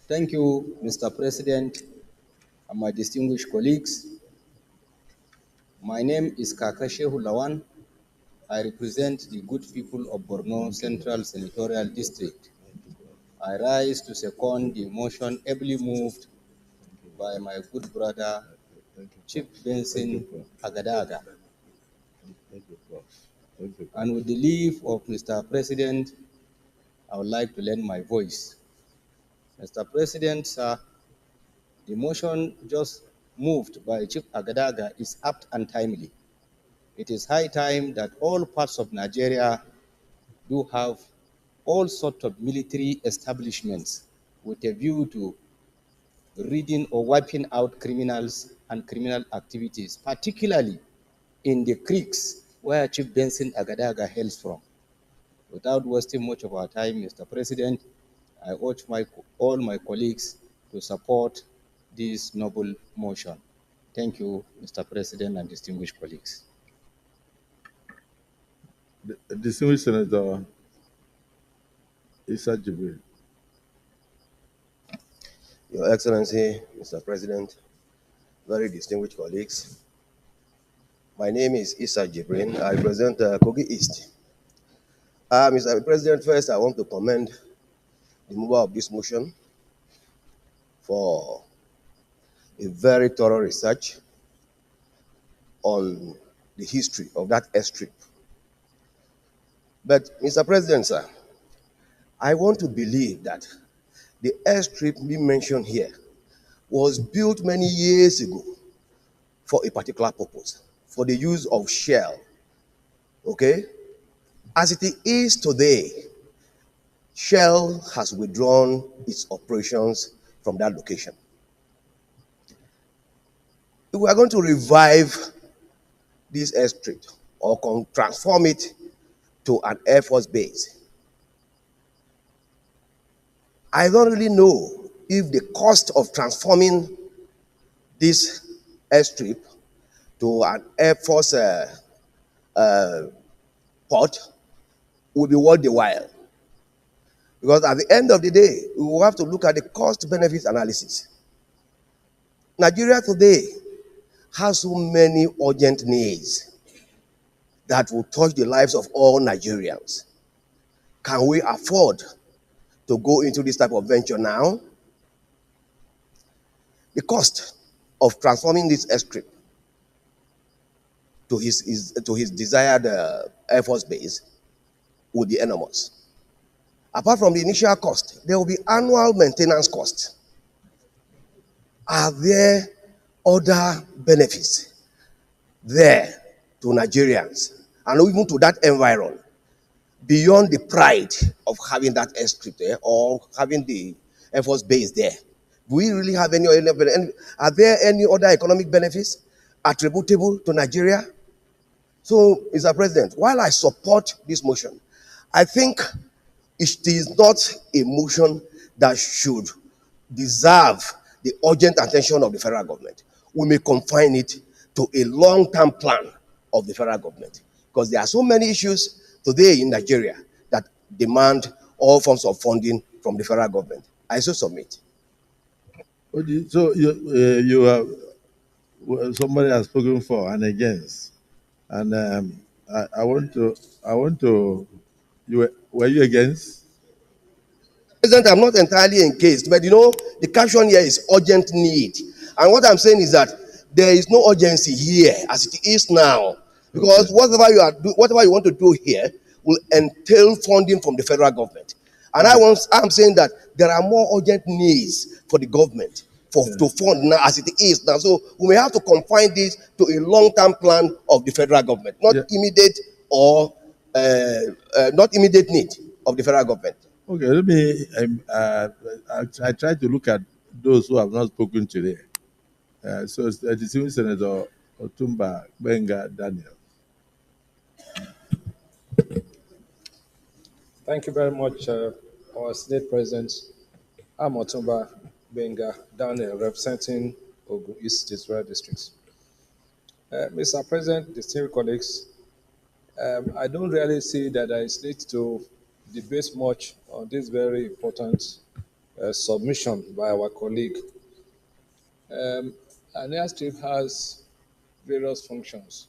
Thank you, Mr. President, and my distinguished colleagues. My name is Kakashehu Lawan. I represent the good people of Borno Central Senatorial District. I rise to second the motion ably moved by my good brother, Chief Benson Agadaga. And with the leave of Mr. President, I would like to lend my voice. Mr. President, sir, the motion just moved by Chief Agadaga is apt and timely. It is high time that all parts of Nigeria do have all sorts of military establishments with a view to ridding or wiping out criminals and criminal activities, particularly in the creeks where Chief Benson Agadaga hails from. Without wasting much of our time, Mr. President, I urge all my colleagues to support this noble motion. Thank you, Mr. President and distinguished colleagues. Distinguished Senator Issa Jibril. Your Excellency, Mr. President, very distinguished colleagues, my name is Issa Jibrin. I represent Kogi East. Mr. President, first I want to commend the mover of this motion for a very thorough research on the history of that airstrip. But, Mr. President, sir, I want to believe that the airstrip we mentioned here was built many years ago for a particular purpose, for the use of Shell. Okay? As it is today, Shell has withdrawn its operations from that location. If we are going to revive this airstrip or transform it to an Air Force base, I don't really know if the cost of transforming this airstrip to an Air Force port will be worth the while. Because at the end of the day, we will have to look at the cost-benefit analysis. Nigeria today has so many urgent needs that will touch the lives of all Nigerians. Can we afford to go into this type of venture now? The cost of transforming this airstrip to his desired Air Force base will be enormous. Apart from the initial cost, there will be annual maintenance costs. Are there other benefits there to Nigerians and even to that environment beyond the pride of having that airstrip there or having the Air Force base there? Do we really have any other benefits? Are there any other economic benefits attributable to Nigeria? So, Mr. President, while I support this motion, I think it is not a motion that should deserve the urgent attention of the federal government. We may confine it to a long-term plan of the federal government because there are so many issues today in Nigeria that demand all forms of funding from the federal government. I so submit. So you have somebody has spoken for and against, and I want to. Were you against? President, I'm not entirely engaged, but the caption here is urgent need. And what I'm saying is that there is no urgency here as it is now. Because whatever you want to do here will entail funding from the federal government. And I'm saying that there are more urgent needs for the government to fund now as it is now. So we may have to confine this to a long-term plan of the federal government, not immediate or not immediate need of the federal government. Okay, let me. I try to look at those who have not spoken today. So, distinguished Senator Otumba Benga Daniel. Thank you very much, our Senate President. I'm Otumba Benga Daniel, representing Ogun East District Districts. Mr. President, distinguished colleagues, I don't really see that there is need to debate much on this very important submission by our colleague. An airstrip has various functions,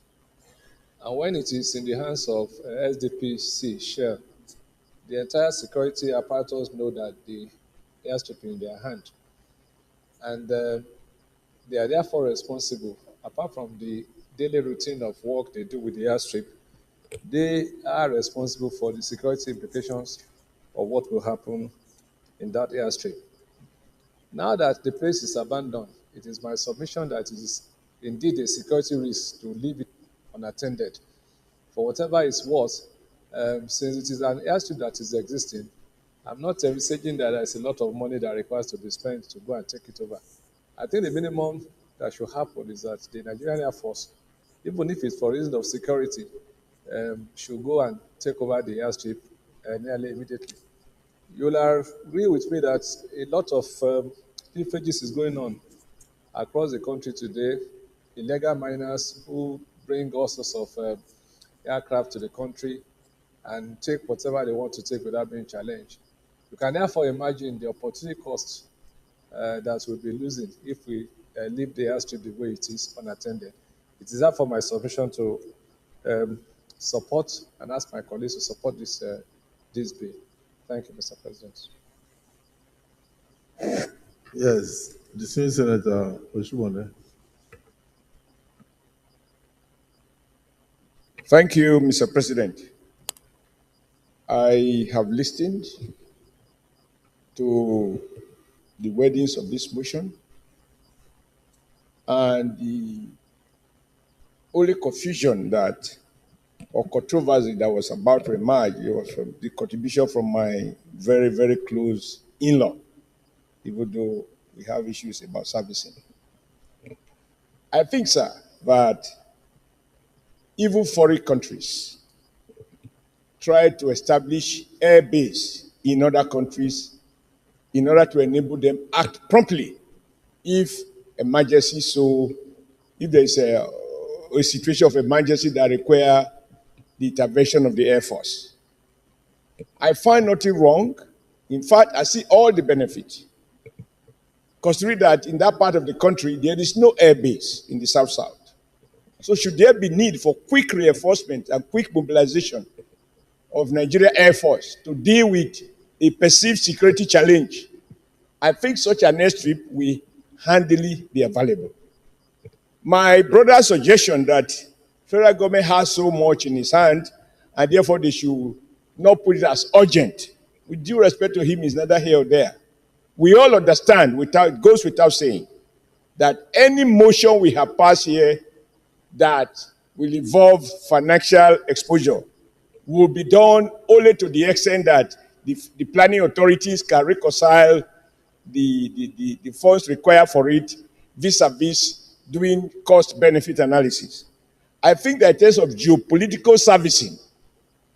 and when it is in the hands of SDPC Shell, the entire security apparatus know that the airstrip is in their hand, and they are therefore responsible. Apart from the daily routine of work they do with the airstrip, they are responsible for the security implications of what will happen in that airstrip. Now that the place is abandoned, it is my submission that it is indeed a security risk to leave it unattended. For whatever it's worth, since it is an airstrip that is existing, I'm not envisaging that there's a lot of money that requires to be spent to go and take it over. I think the minimum that should happen is that the Nigerian Air Force, even if it's for reasons of security, should go and take over the airstrip nearly immediately. You'll agree with me that a lot of pilferages is going on across the country today. Illegal miners who bring all sorts of aircraft to the country and take whatever they want to take without being challenged. You can therefore imagine the opportunity cost that we'll be losing if we leave the airstrip the way it is unattended. It is therefore my submission to support and ask my colleagues to support this bill. Thank you, Mr. President. Yes, distinguished Senator Oshumone. Thank you, Mr. President. I have listened to the wordings of this motion, and the only confusion that or controversy that was about to emerge was from the contribution from my very, very close in-law, even though we have issues about servicing. I think, sir, that even foreign countries try to establish air base in other countries in order to enable them act promptly if emergency, so if there is a situation of emergency that require the intervention of the Air Force. I find nothing wrong. In fact, I see all the benefit. Considering that in that part of the country, there is no air base in the South-South. So should there be need for quick reinforcement and quick mobilization of Nigeria Air Force to deal with a perceived security challenge, I think such an airstrip will handily be available. My brother's suggestion that federal government has so much in his hand and therefore they should not put it as urgent, with due respect to him, is neither here or there. We all understand, it goes without saying, that any motion we have passed here that will involve financial exposure will be done only to the extent that the planning authorities can reconcile the funds required for it vis-a-vis doing cost-benefit analysis. I think that in terms of geopolitical servicing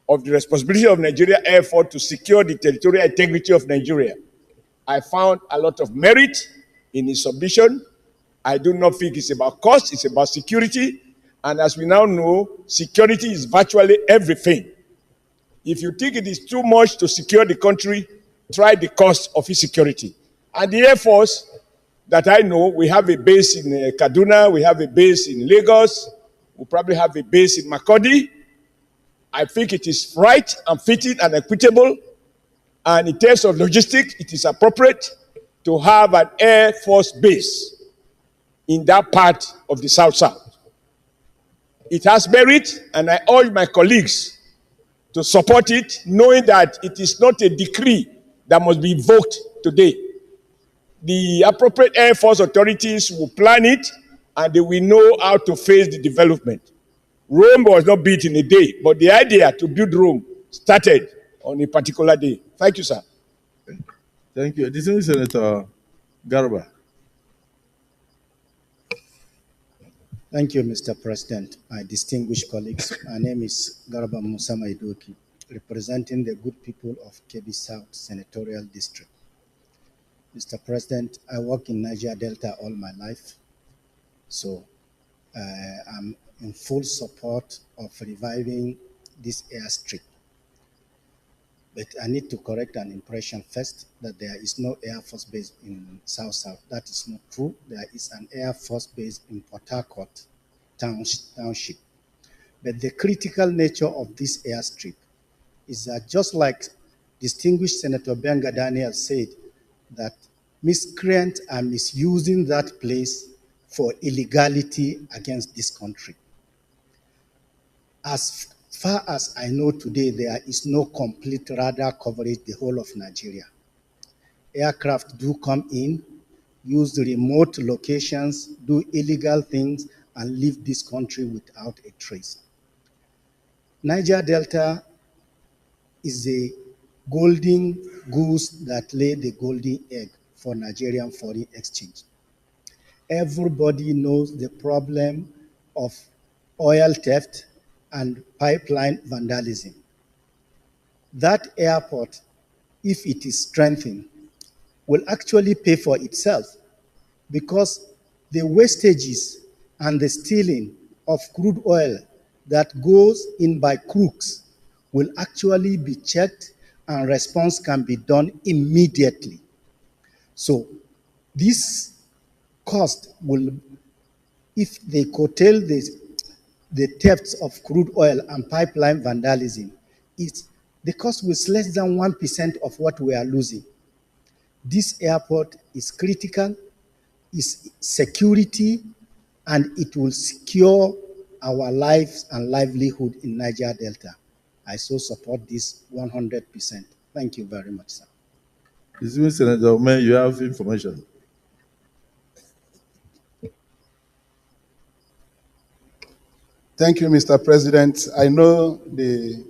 of the responsibility of Nigeria Air Force to secure the territorial integrity of Nigeria, I found a lot of merit in his submission. I do not think it's about cost, it's about security. And as we now know, security is virtually everything. If you think it is too much to secure the country, try the cost of its security. And the Air Force that I know, we have a base in Kaduna, we have a base in Lagos, we probably have a base in Makurdi. I think it is right and fitting and equitable. And in terms of logistics, it is appropriate to have an Air Force base in that part of the South-South. It has merit, and I urge my colleagues to support it, knowing that it is not a decree that must be invoked today. The appropriate Air Force authorities will plan it, and they will know how to face the development. Rome was not built in a day, but the idea to build Rome started on a particular day. Thank you, sir. Thank you. Distinguished Senator Garba. Thank you, Mr. President. My distinguished colleagues, my name is Garba Musa Maidoki, representing the good people of Kebbi South Senatorial District. Mr. President, I work in Niger Delta all my life, so I'm in full support of reviving this airstrip. But I need to correct an impression first that there is no Air Force base in South-South. That is not true. There is an Air Force base in Port Harcourt Township. But the critical nature of this airstrip is that, just like distinguished Senator Benga Daniel said, that miscreants are misusing that place for illegality against this country. As far as I know today, there is no complete radar coverage the whole of Nigeria. Aircraft do come in, use remote locations, do illegal things, and leave this country without a trace. Niger Delta is a golden goose that laid the golden egg for Nigerian foreign exchange. Everybody knows the problem of oil theft and pipeline vandalism. That airport if it is strengthened, will actually pay for itself, because the wastages and the stealing of crude oil that goes in by crooks will actually be checked and response can be done immediately. So this cost will, if they curtail the thefts of crude oil and pipeline vandalism, the cost was less than 1% of what we are losing. This airport is critical, is security, and it will secure our lives and livelihood in Niger Delta. I so support this 100%. Thank you very much, sir. Distinguished Senator, may you have information? Thank you, Mr. President. I know the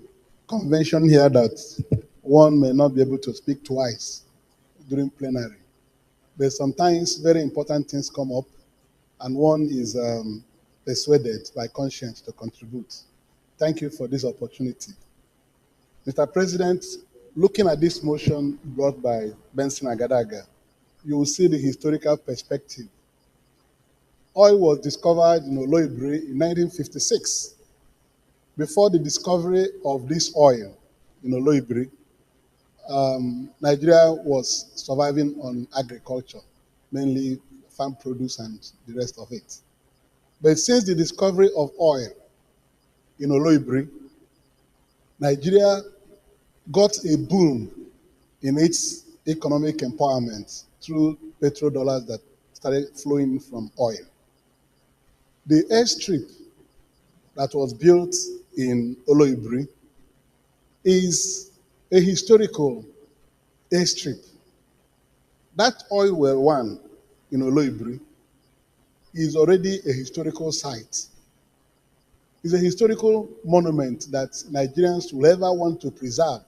convention here that one may not be able to speak twice during plenary, but sometimes very important things come up and one is persuaded by conscience to contribute. Thank you for this opportunity. Mr. President, looking at this motion brought by Benson Agadaga, you will see the historical perspective. Oil was discovered in Oloibiri in 1956. Before the discovery of this oil in Oloibiri, Nigeria was surviving on agriculture, mainly farm produce and the rest of it. But since the discovery of oil in Oloibiri, Nigeria got a boom in its economic empowerment through petrodollars that started flowing from oil. The airstrip that was built in Oloibiri is a historical airstrip. That oil well one in Oloibiri is already a historical site. It's a historical monument that Nigerians will ever want to preserve.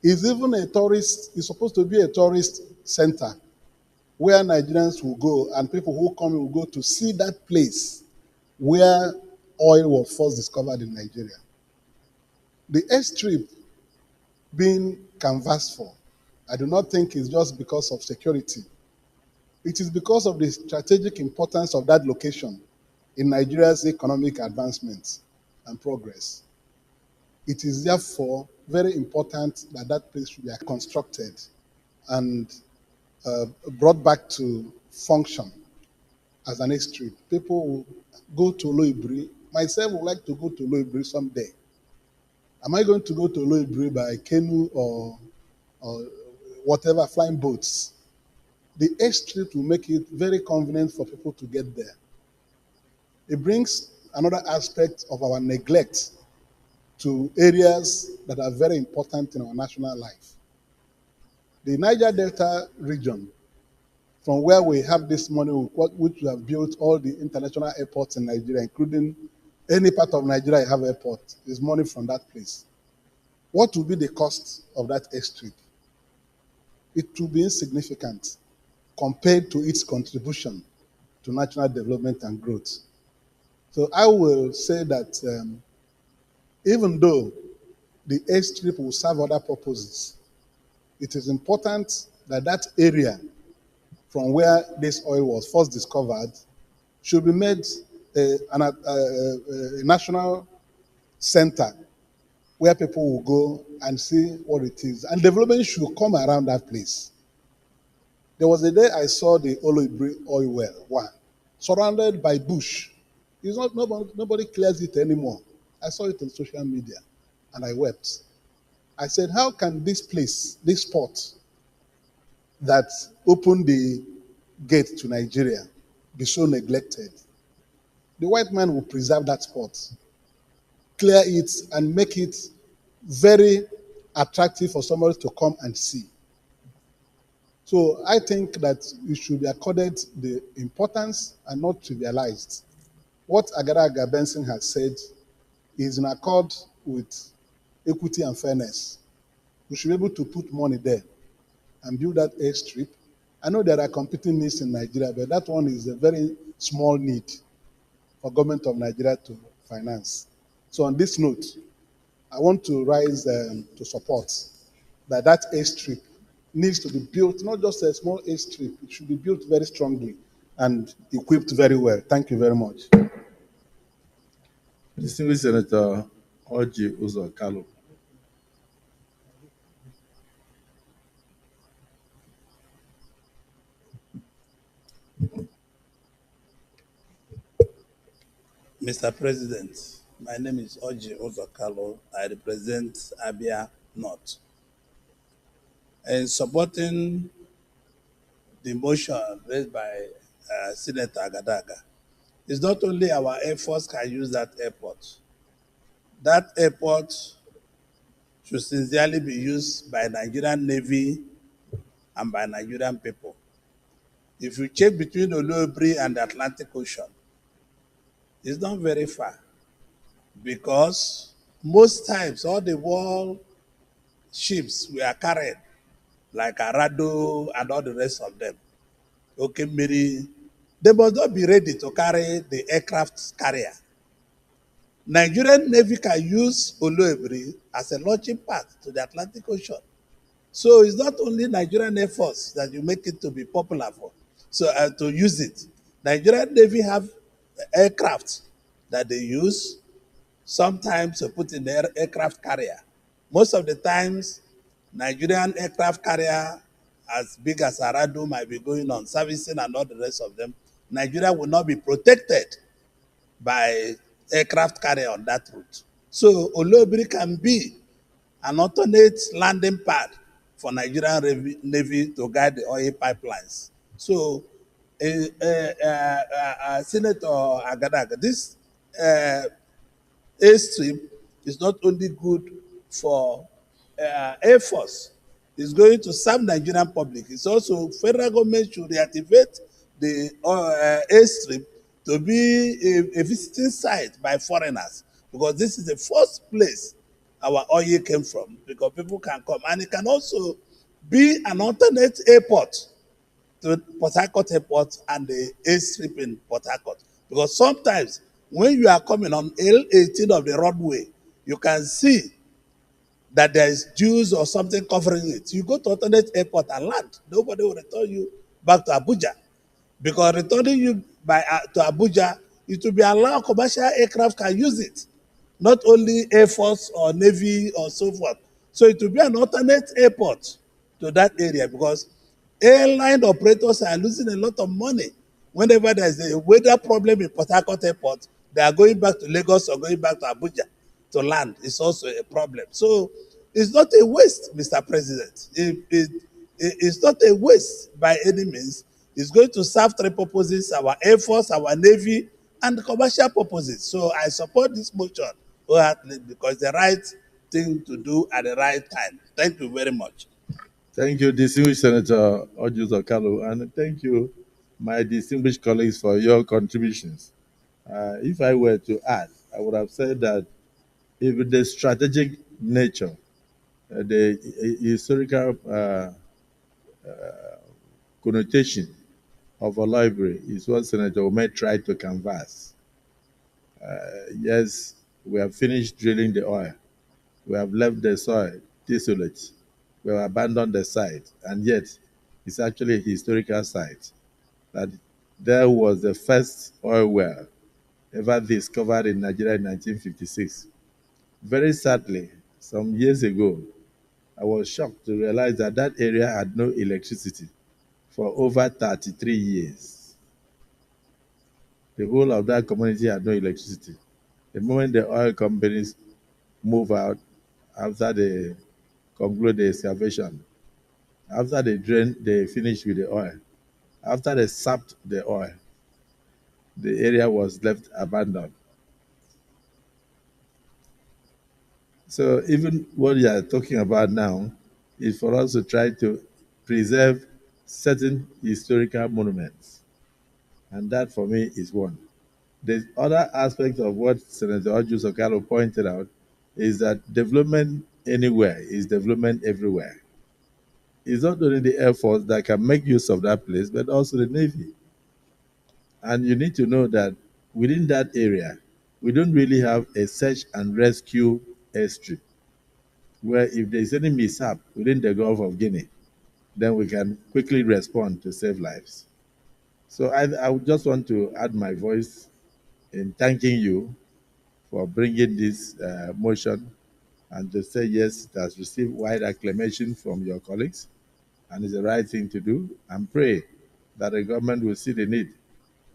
It's even a tourist, it's supposed to be a tourist center where Nigerians will go and people who come will go to see that place where oil was first discovered in Nigeria. The airstrip being canvassed for, I do not think it's just because of security. It is because of the strategic importance of that location in Nigeria's economic advancement and progress. It is therefore very important that that place should be constructed and brought back to function as an airstrip. People will go to Oloibiri. Myself would like to go to Oloibiri someday. Am I going to go to Oloibiri by canoe or whatever, flying boats? The airstrip will make it very convenient for people to get there. It brings another aspect of our neglect to areas that are very important in our national life. The Niger Delta region, from where we have this money, which we have built all the international airports in Nigeria, including any part of Nigeria have airport, is money from that place. What will be the cost of that airstrip? It will be insignificant compared to its contribution to national development and growth. So I will say that even though the airstrip will serve other purposes, it is important that that area from where this oil was first discovered should be made a national center where people will go and see what it is. And development should come around that place. There was a day I saw the Oloibiri oil well, one, surrounded by bush. It's not, nobody clears it anymore. I saw it on social media and I wept. I said, how can this place, this spot that opened the gate to Nigeria be so neglected? The white man will preserve that spot, clear it, and make it very attractive for somebody to come and see. So I think that it should be accorded the importance and not trivialized. What Agadaga Benson has said is in accord with equity and fairness. We should be able to put money there and build that airstrip. I know there are competing needs in Nigeria, but that one is a very small need for government of Nigeria to finance. So on this note, I want to rise to support that that airstrip needs to be built, not just a small airstrip, it should be built very strongly and equipped very well. Thank you very much. Distinguished Senator Orji Uzor Kalu. Mr. President, my name is Oji Ozokalo. I represent Abia North. In supporting the motion raised by Senator Agadaga, it's not only our Air Force can use that airport. That airport should sincerely be used by Nigerian Navy and by Nigerian people. If you check between Olobri and the Atlantic Ocean, it's not very far because most times all the war ships were carried, like Arado and all the rest of them, Okemiri, they must not be ready to carry the aircraft carrier. Nigerian Navy can use Oloebri as a launching pad to the Atlantic Ocean. So it's not only Nigerian Air Force that you make it to be popular for, so to use it. Nigerian Navy have aircraft that they use sometimes to put in their aircraft carrier. Most of the times, Nigerian aircraft carrier as big as Arado might be going on servicing and all the rest of them. Nigeria will not be protected by aircraft carrier on that route. So Olobiri can be an alternate landing pad for Nigerian Navy to guide the oil pipelines. So, Senator Agadaga, this airstrip is not only good for Air Force, it's going to serve Nigerian public. It's also federal government should reactivate the airstrip to be a visiting site by foreigners, because this is the first place our oil came from, because people can come. And it can also be an alternate airport to Port Harcourt Airport and the airstrip in Port Harcourt. Because sometimes when you are coming on L18 of the roadway, you can see that there is juice or something covering it. You go to alternate airport and land. Nobody will return you back to Abuja. Because returning you to Abuja, it will be allowed commercial aircraft can use it. Not only Air Force or Navy or so forth. So it will be an alternate airport to that area, because airline operators are losing a lot of money. Whenever there's a weather problem in Port Harcourt Airport, they are going back to Lagos or going back to Abuja to land. It's also a problem. So it's not a waste, Mr. President. It's not a waste by any means. It's going to serve three purposes: our Air Force, our Navy, and commercial purposes. So I support this motion wholeheartedly because the right thing to do at the right time. Thank you very much. Thank you, distinguished Senator Orji Uzor Kalu, and thank you, my distinguished colleagues, for your contributions. If I were to add, I would have said that if the strategic nature, the historical connotation of a library is what Senator Omed tried to canvass. Yes, we have finished drilling the oil. We have left the soil desolate. We have abandoned the site, and yet it's actually a historical site. That there was the first oil well ever discovered in Nigeria in 1956. Very sadly, some years ago, I was shocked to realize that that area had no electricity for over 33 years. The whole of that community had no electricity. The moment the oil companies move out, after they conclude the excavation, after they finish with the oil, after they sapped the oil, the area was left abandoned. So even what we are talking about now is for us to try to preserve certain historical monuments. And that for me is one. The other aspect of what Senator Orji Uzor Kalu pointed out is that development anywhere is development everywhere. It's not only the Air Force that can make use of that place, but also the Navy. And you need to know that within that area, we don't really have a search and rescue airstrip. where if there's any mishap within the Gulf of Guinea, then we can quickly respond to save lives. So I would just want to add my voice in thanking you for bringing this motion and to say yes, it has received wide acclamation from your colleagues and is the right thing to do, and pray that the government will see the need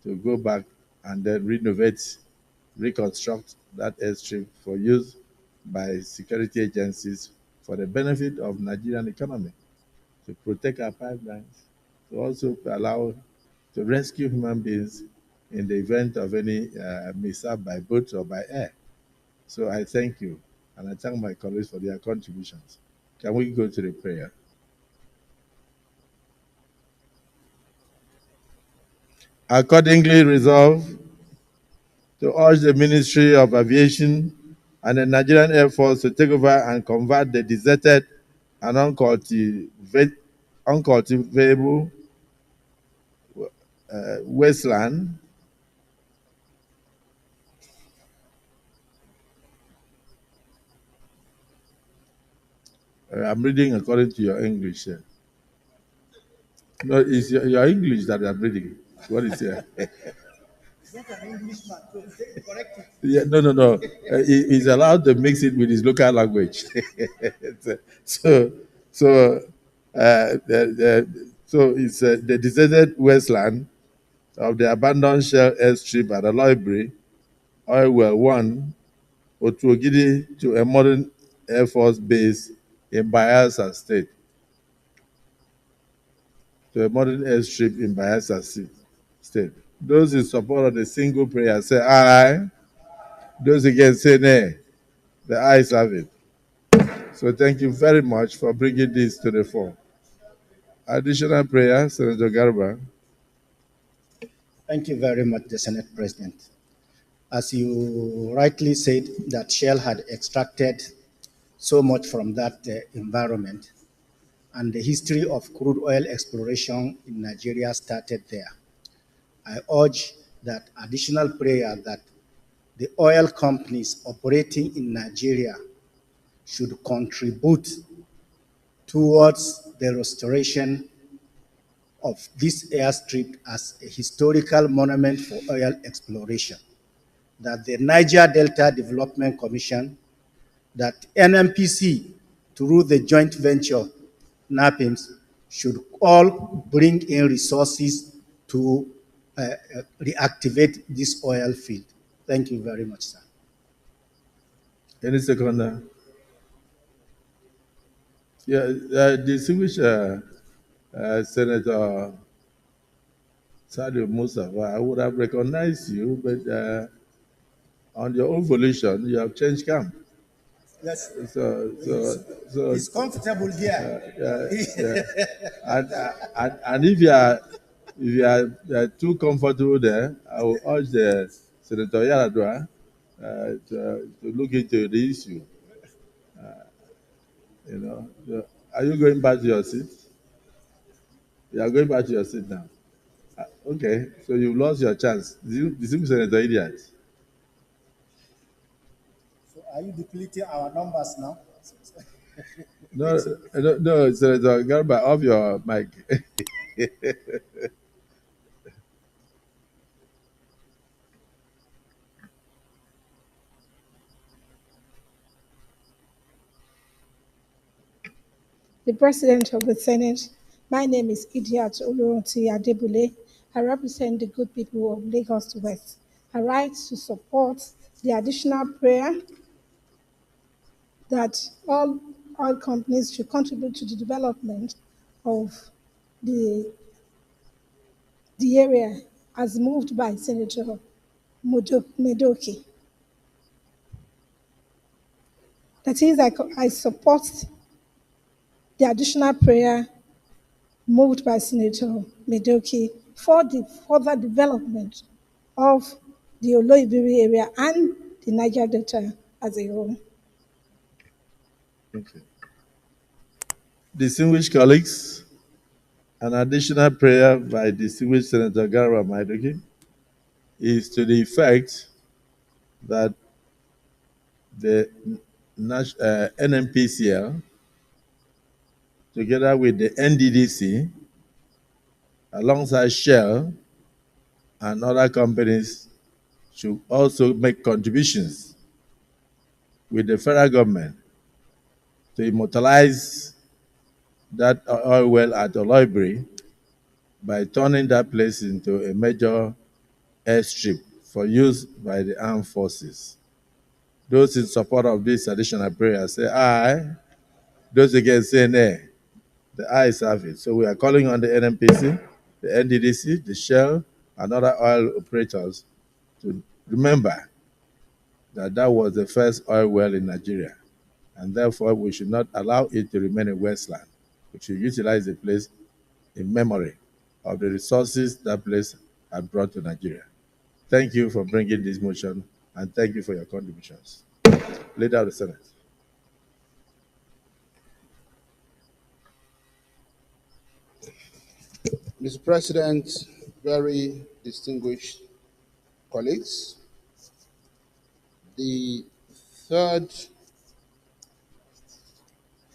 to go back and then renovate, reconstruct that airstrip for use by security agencies for the benefit of Nigerian economy, to protect our pipelines, to also allow to rescue human beings in the event of any mishap by boat or by air. So I thank you, and I thank my colleagues for their contributions. Can we go to the prayer? Accordingly resolved to urge the Ministry of Aviation and the Nigerian Air Force to take over and convert the deserted and uncultivable wasteland I'm reading according to your English. No, it's your English that I'm reading. What is here? Yeah, no. He's allowed to mix it with his local language. so, so, so it's the deserted wasteland of the abandoned Shell airstrip at Aloibri, Oil Well 1, Otuogidi to a modern Air Force base in Bayelsa State. To a modern airstrip in Bayelsa State. Those in support of the single prayer say aye. Those against say nay. The ayes have it. So thank you very much for bringing this to the fore. Additional prayer, Senator Garba. Thank you very much, the Senate President. As you rightly said, that Shell had extracted so much from that environment, and the history of crude oil exploration in Nigeria started there. I urge that additional prayer that the oil companies operating in Nigeria should contribute towards the restoration of this airstrip as a historical monument for oil exploration, that the Niger Delta Development Commission, that NMPC, through the joint venture NAPIMS, should all bring in resources to reactivate this oil field. Thank you very much, sir. Any seconder? Yeah, distinguished Senator Sadio Mustafa, I would have recognized you, but on your own volition, you have changed camp. Yes. So it's comfortable here. And if you are too comfortable there, I will urge the Senator Yaradua to look into the issue. Are you going back to your seat? You are going back to your seat now. Okay, so you've lost your chance. Distinguished Senator Idiot. So are you depleting our numbers now? No, Senator Garba, off your mic. The President of the Senate, my name is Idiat Oluronti Adebule. I represent the good people of Lagos West. I rise to support the additional prayer that all oil companies should contribute to the development of the area as moved by Senator Medoki. That is, I support the additional prayer moved by Senator Medoki for the further development of the Oloibiri area and the Niger Delta as a whole. Okay. Distinguished colleagues, an additional prayer by distinguished Senator Garba Maidoki is to the effect that the NMPCL, together with the NDDC, alongside Shell and other companies, should also make contributions with the federal government to immortalize that oil well at Oloibiri by turning that place into a major airstrip for use by the armed forces. Those in support of this additional prayer say aye. Those against say nay. The ayes have it. So we are calling on the NMPC, the NDDC, the Shell, and other oil operators to remember that that was the first oil well in Nigeria, and therefore we should not allow it to remain a wasteland. We should utilize the place in memory of the resources that place had brought to Nigeria. Thank you for bringing this motion, and thank you for your contributions. Leader of the Senate. Mr. President, very distinguished colleagues, the third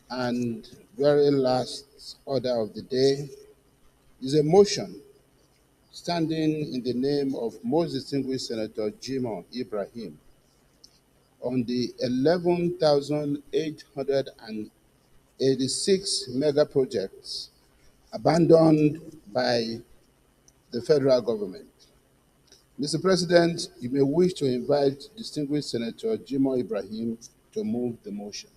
and very last order of the day is a motion standing in the name of most distinguished Senator Jimoh Ibrahim on the 11,886 mega projects abandoned by the federal government. Mr. President, you may wish to invite distinguished Senator Jimoh Ibrahim to move the motion.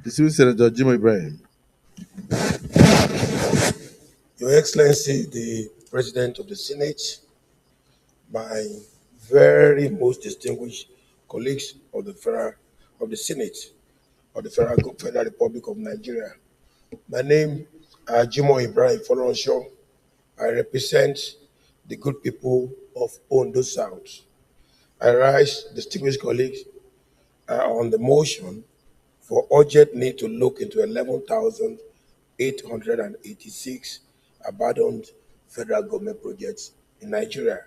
Distinguished Senator Jimoh Ibrahim. Your Excellency, the President of the Senate, my very most distinguished colleagues of the Senate of the Federal Republic of Nigeria. My name is Jimoh Ibrahim Foloronsho. I represent the good people of Ondo South. I rise, distinguished colleagues, on the motion for urgent need to look into 11,886 abandoned federal government projects in Nigeria.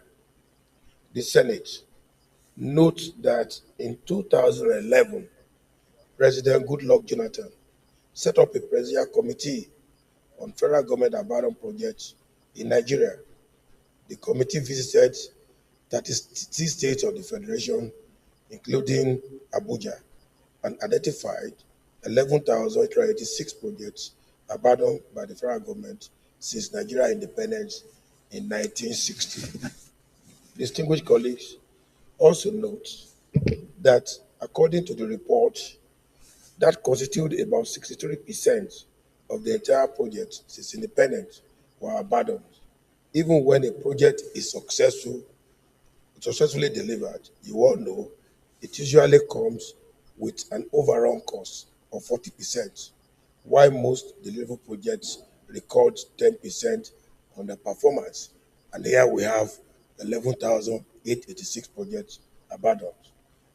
The Senate note that in 2011, President Goodluck Jonathan set up a presidential committee on federal government abandoned projects in Nigeria. The committee visited 30 states of the Federation, including Abuja, and identified 11,886 projects abandoned by the federal government since Nigeria independence in 1960. Distinguished colleagues, also note that according to the report, that constitute about 63% of the entire project since independence were abandoned. Even when a project is successfully delivered, you all know it usually comes with an overrun cost of 40%, while most deliverable projects record 10% on the performance. And here we have 11,886 projects abandoned.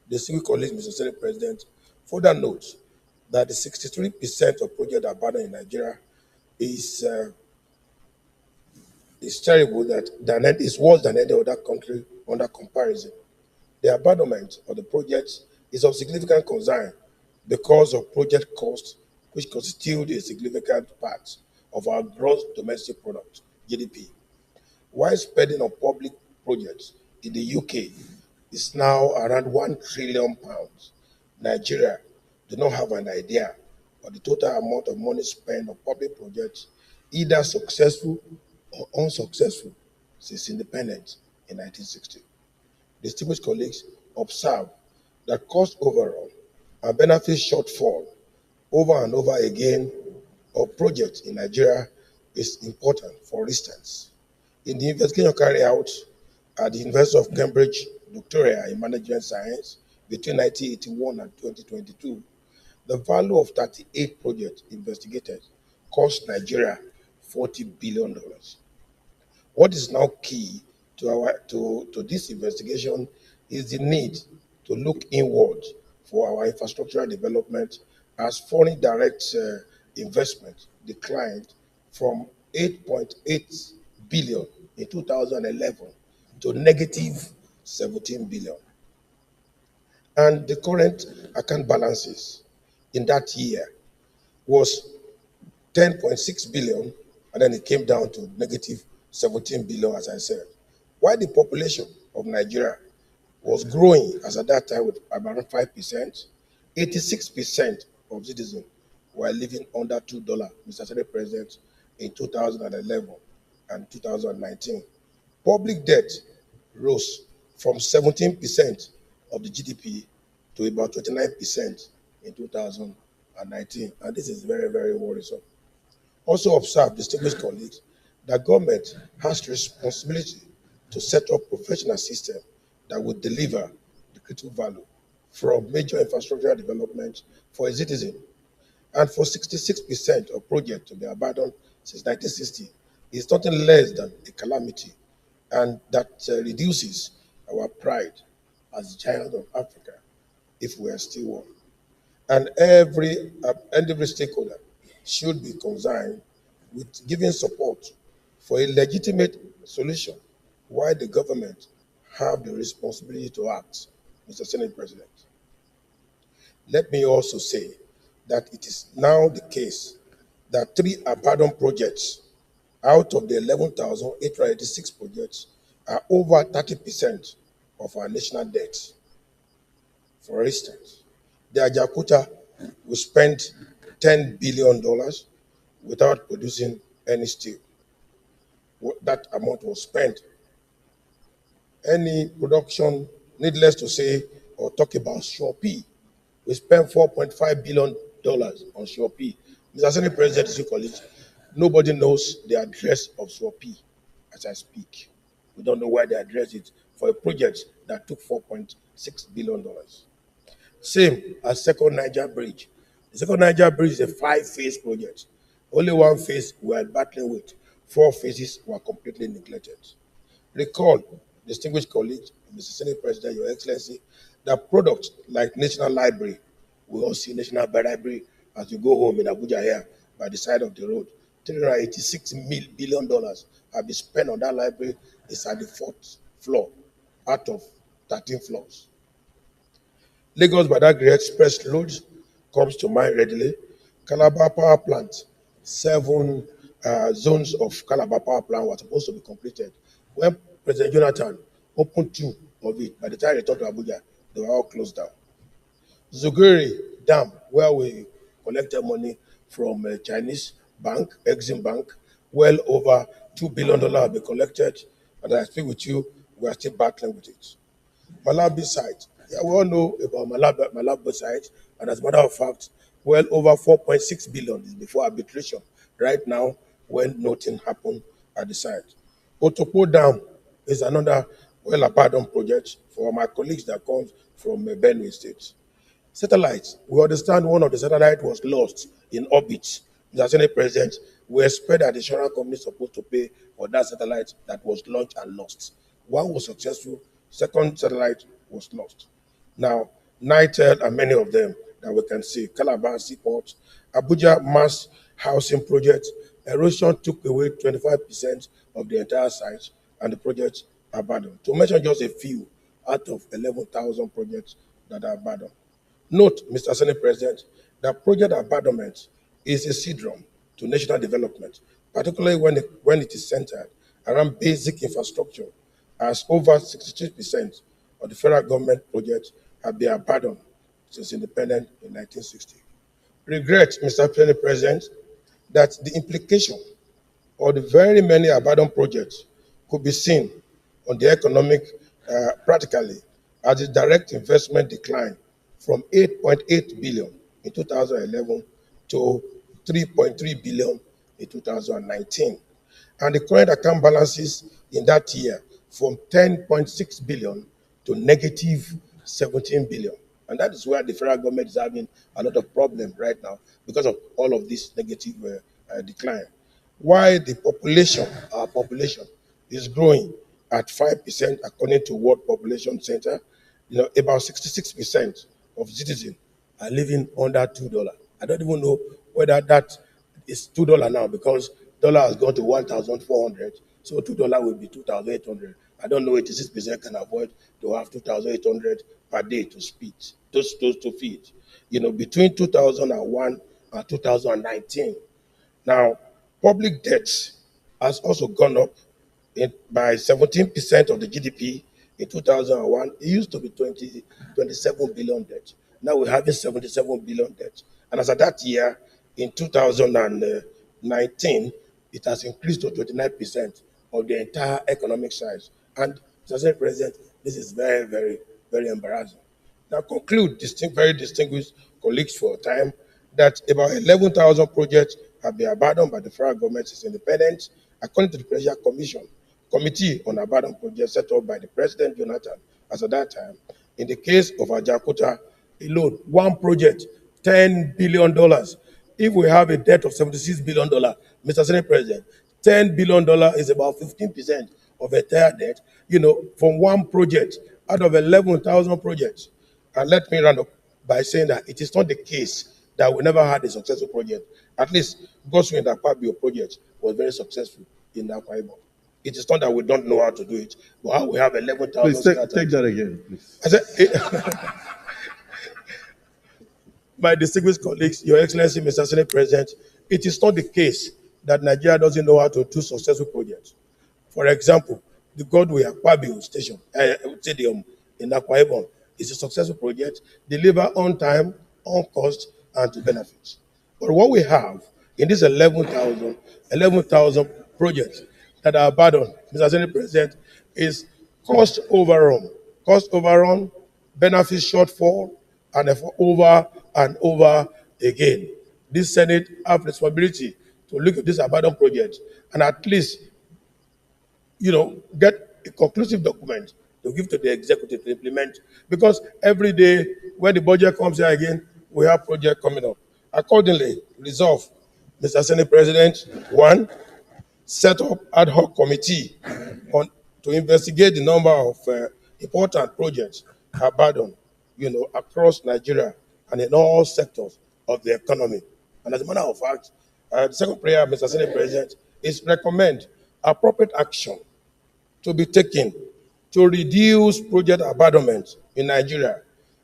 The single colleague, Mr. Senate President, further notes that the 63% of projects abandoned in Nigeria is terrible, that is worse than any other country under comparison. The abandonment of the project is of significant concern because of project costs, which constitute a significant part of our gross domestic product, GDP. While spending on public projects in the UK is now around £1 trillion, Nigeria do not have an idea of the total amount of money spent on public projects, either successful or unsuccessful, since independence in 1960. Distinguished colleagues, observe that cost overrun and benefit shortfall over and over again of projects in Nigeria is important. For instance, in the investigation carried out at the University of Cambridge, Doctoral in Management Science between 1981 and 2022, the value of 38 projects investigated cost Nigeria $40 billion. What is now key to this investigation is the need to look inward for our infrastructural development, as foreign direct investment declined from 8.8 billion in 2011 to negative 17 billion. And the current account balances in that year was 10.6 billion, and then it came down to negative 17 billion, as I said. While the population of Nigeria was growing as at that time with about 5%, 86% of citizens were living under $2, Mr. Senate President, in 2011 and 2019. Public debt rose from 17% of the GDP to about 29% in 2019. And this is very, very worrisome. Also observe, distinguished colleagues, that government has responsibility to set up professional system that will deliver the critical value from major infrastructural development for a citizen. And for 66% of projects to be abandoned since 1960 is nothing less than a calamity, and that reduces our pride as giant of Africa if we are still one. And every stakeholder should be concerned with giving support for a legitimate solution, while the government have the responsibility to act, Mr. Senate President. Let me also say that it is now the case that 3 abandoned projects out of the 11,886 projects are over 30% of our national debt. For instance, the Ajakuta will spend $10 billion without producing any steel. That amount was spent. Any production, needless to say, or talk about Shopee, we spent $4.5 billion on Shopee. Mr. Senate President, you colleagues, nobody knows the address of Shopee as I speak. We don't know where they address it for a project that took $4.6 billion. Same as Second Niger Bridge. The Second Niger Bridge is a 5-phase project. Only 1 phase we are battling with. 4 phases were completely neglected. Recall, distinguished colleagues, Mr. Senate President, Your Excellency, that products like National Library, we all see National Library as you go home in Abuja here by the side of the road. $386 billion have been spent on that library. It's at the 4th floor out of 13 floors. Lagos Badagry Express road comes to mind readily. Calabar Power Plant, 7 zones of Calabar Power Plant were supposed to be completed. When President Jonathan opened 2 of it, by the time he returned to Abuja, they were all closed down. Zuguri Dam, where we collected money from a Chinese bank, Exim Bank, well over $2 billion have been collected, and I speak with you, we are still battling with it. Malawi site, yeah, we all know about Malawi site, and as a matter of fact, well over 4.6 billion is before arbitration right now when nothing happened at the site. Otopo Dam is another well-abandoned project for my colleagues that comes from Benue State. Satellites, we understand one of the satellites was lost in orbit. Mr. Senate President, we expect that the insurance company is supposed to pay for that satellite that was launched and lost. 1 was successful, 2nd satellite was lost. Now, NITEL and many of them that we can see, Calabar Seaport, Abuja Mass Housing Project, erosion took away 25% of the entire site and the project abandoned. To mention just a few out of 11,000 projects that are abandoned. Note, Mr. Senate President, that project abandonment is a syndrome to national development, particularly when it is centered around basic infrastructure, as over 63% of the federal government projects have been abandoned since independence in 1960. Regret, Mr. Senate President, that the implication of the very many abandoned projects could be seen on the economic practically as the direct investment decline from 8.8 billion in 2011 to 3.3 billion in 2019. And the current account balances in that year from 10.6 billion to negative 17 billion. And that is where the federal government is having a lot of problems right now because of all of this negative decline. Why the population, our population, is growing at 5% according to World Population Center, about 66% of citizens are living under $2. I don't even know whether that is $2 now because dollar has gone to 1,400. So $2 will be 2,800. I don't know 86% can afford to have 2,800 per day to feed, between 2001 and 2019. Now, public debt has also gone up by 17% of the GDP in 2001. It used to be 27 billion debt. Now we're having 77 billion debt. And as of that year, in 2019, it has increased to 29% of the entire economic size. And, Mr. President, this is very, very, very embarrassing. Now, conclude, very distinguished colleagues for time, that about 11,000 projects have been abandoned by the federal government since independence, according to the Presidential Committee on Abandoned Projects set up by the President Jonathan as at that time. In the case of Ajakuta alone, one project, $10 billion. If we have a debt of $76 billion, Mr. Senate President, $10 billion is about 15% of entire debt, from one project out of 11,000 projects. And let me round up by saying that it is not the case that we never had a successful project. At least Gospel and Akpabio project was very successful in Akwa Ibom. It is not that we don't know how to do it, but how we have 11,000. Please take that again, please. I said, my distinguished colleagues, Your Excellency, Mr. Senate President, it is not the case that Nigeria doesn't know how to do successful projects. For example, the Godway Akpabio Stadium in Akwa Ibom is a successful project, deliver on time, on cost, and to benefits. But what we have in this 11,000 projects that are abandoned, Mr. Senate President, is cost overrun, benefit shortfall, and over and over again. This Senate have responsibility to look at this abandoned project and at least, get a conclusive document to give to the executive to implement. Because every day when the budget comes here again, we have project coming up. Accordingly, resolve, Mr. Senate President, one, set up ad hoc committee to investigate the number of important projects abandoned, across Nigeria and in all sectors of the economy. And as a matter of fact, the second prayer, Mr. Senate President, is recommend appropriate action to be taken to reduce project abandonment in Nigeria,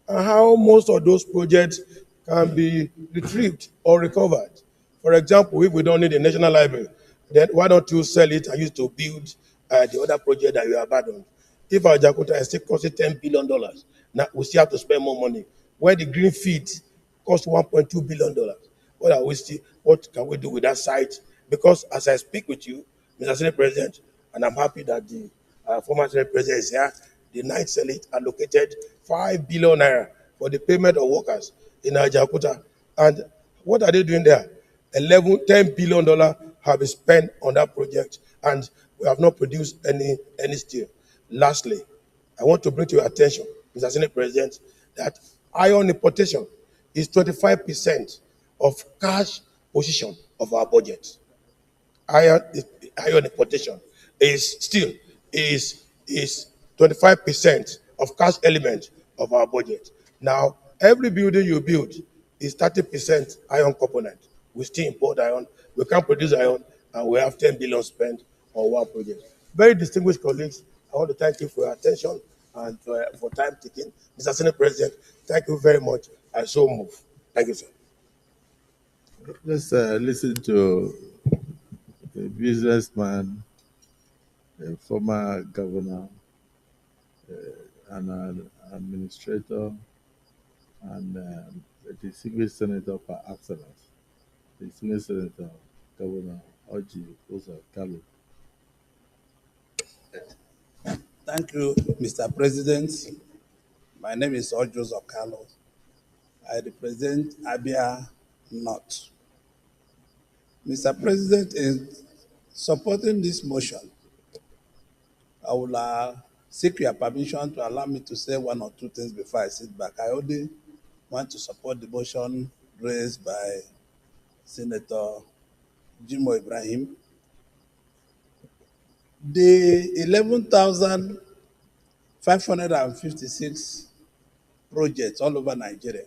and how most of those projects can be retrieved or recovered. For example, if we don't need a national library, then why don't you sell it and use it to build the other project that you abandoned? If our Jakarta is still costing $10 billion, now we still have to spend more money. When the green field costs $1.2 billion, what can we do with that site? Because as I speak with you, Mr. Senate President, and I'm happy that the former Senate President is here, the Ninth Senate allocated 5 billion naira for the payment of workers in Ajakuta. And what are they doing there? $10 billion have been spent on that project, and we have not produced any steel. Lastly, I want to bring to your attention, Mr. Senate President, that iron importation is 25% of cash position of our budget. Iron importation is 25% of cash element of our budget. Now, every building you build is 30% iron component. We still import iron. We can't produce iron, and we have 10 billion spent on one project. Very distinguished colleagues, I want to thank you for your attention and for time taking. Mr. Senate President, thank you very much. I so move. Thank you, sir. Let's listen to a businessman, a former governor, an administrator, and a distinguished senator for excellence, distinguished senator, Governor Oji Osa Kalu. Thank you, Mr. President. My name is Oji Osa Kalu. I represent Abia North. Mr. President, in supporting this motion, I will seek your permission to allow me to say one or two things before I sit back. I only want to support the motion raised by Senator Jimo Ibrahim. The 11,556 projects all over Nigeria,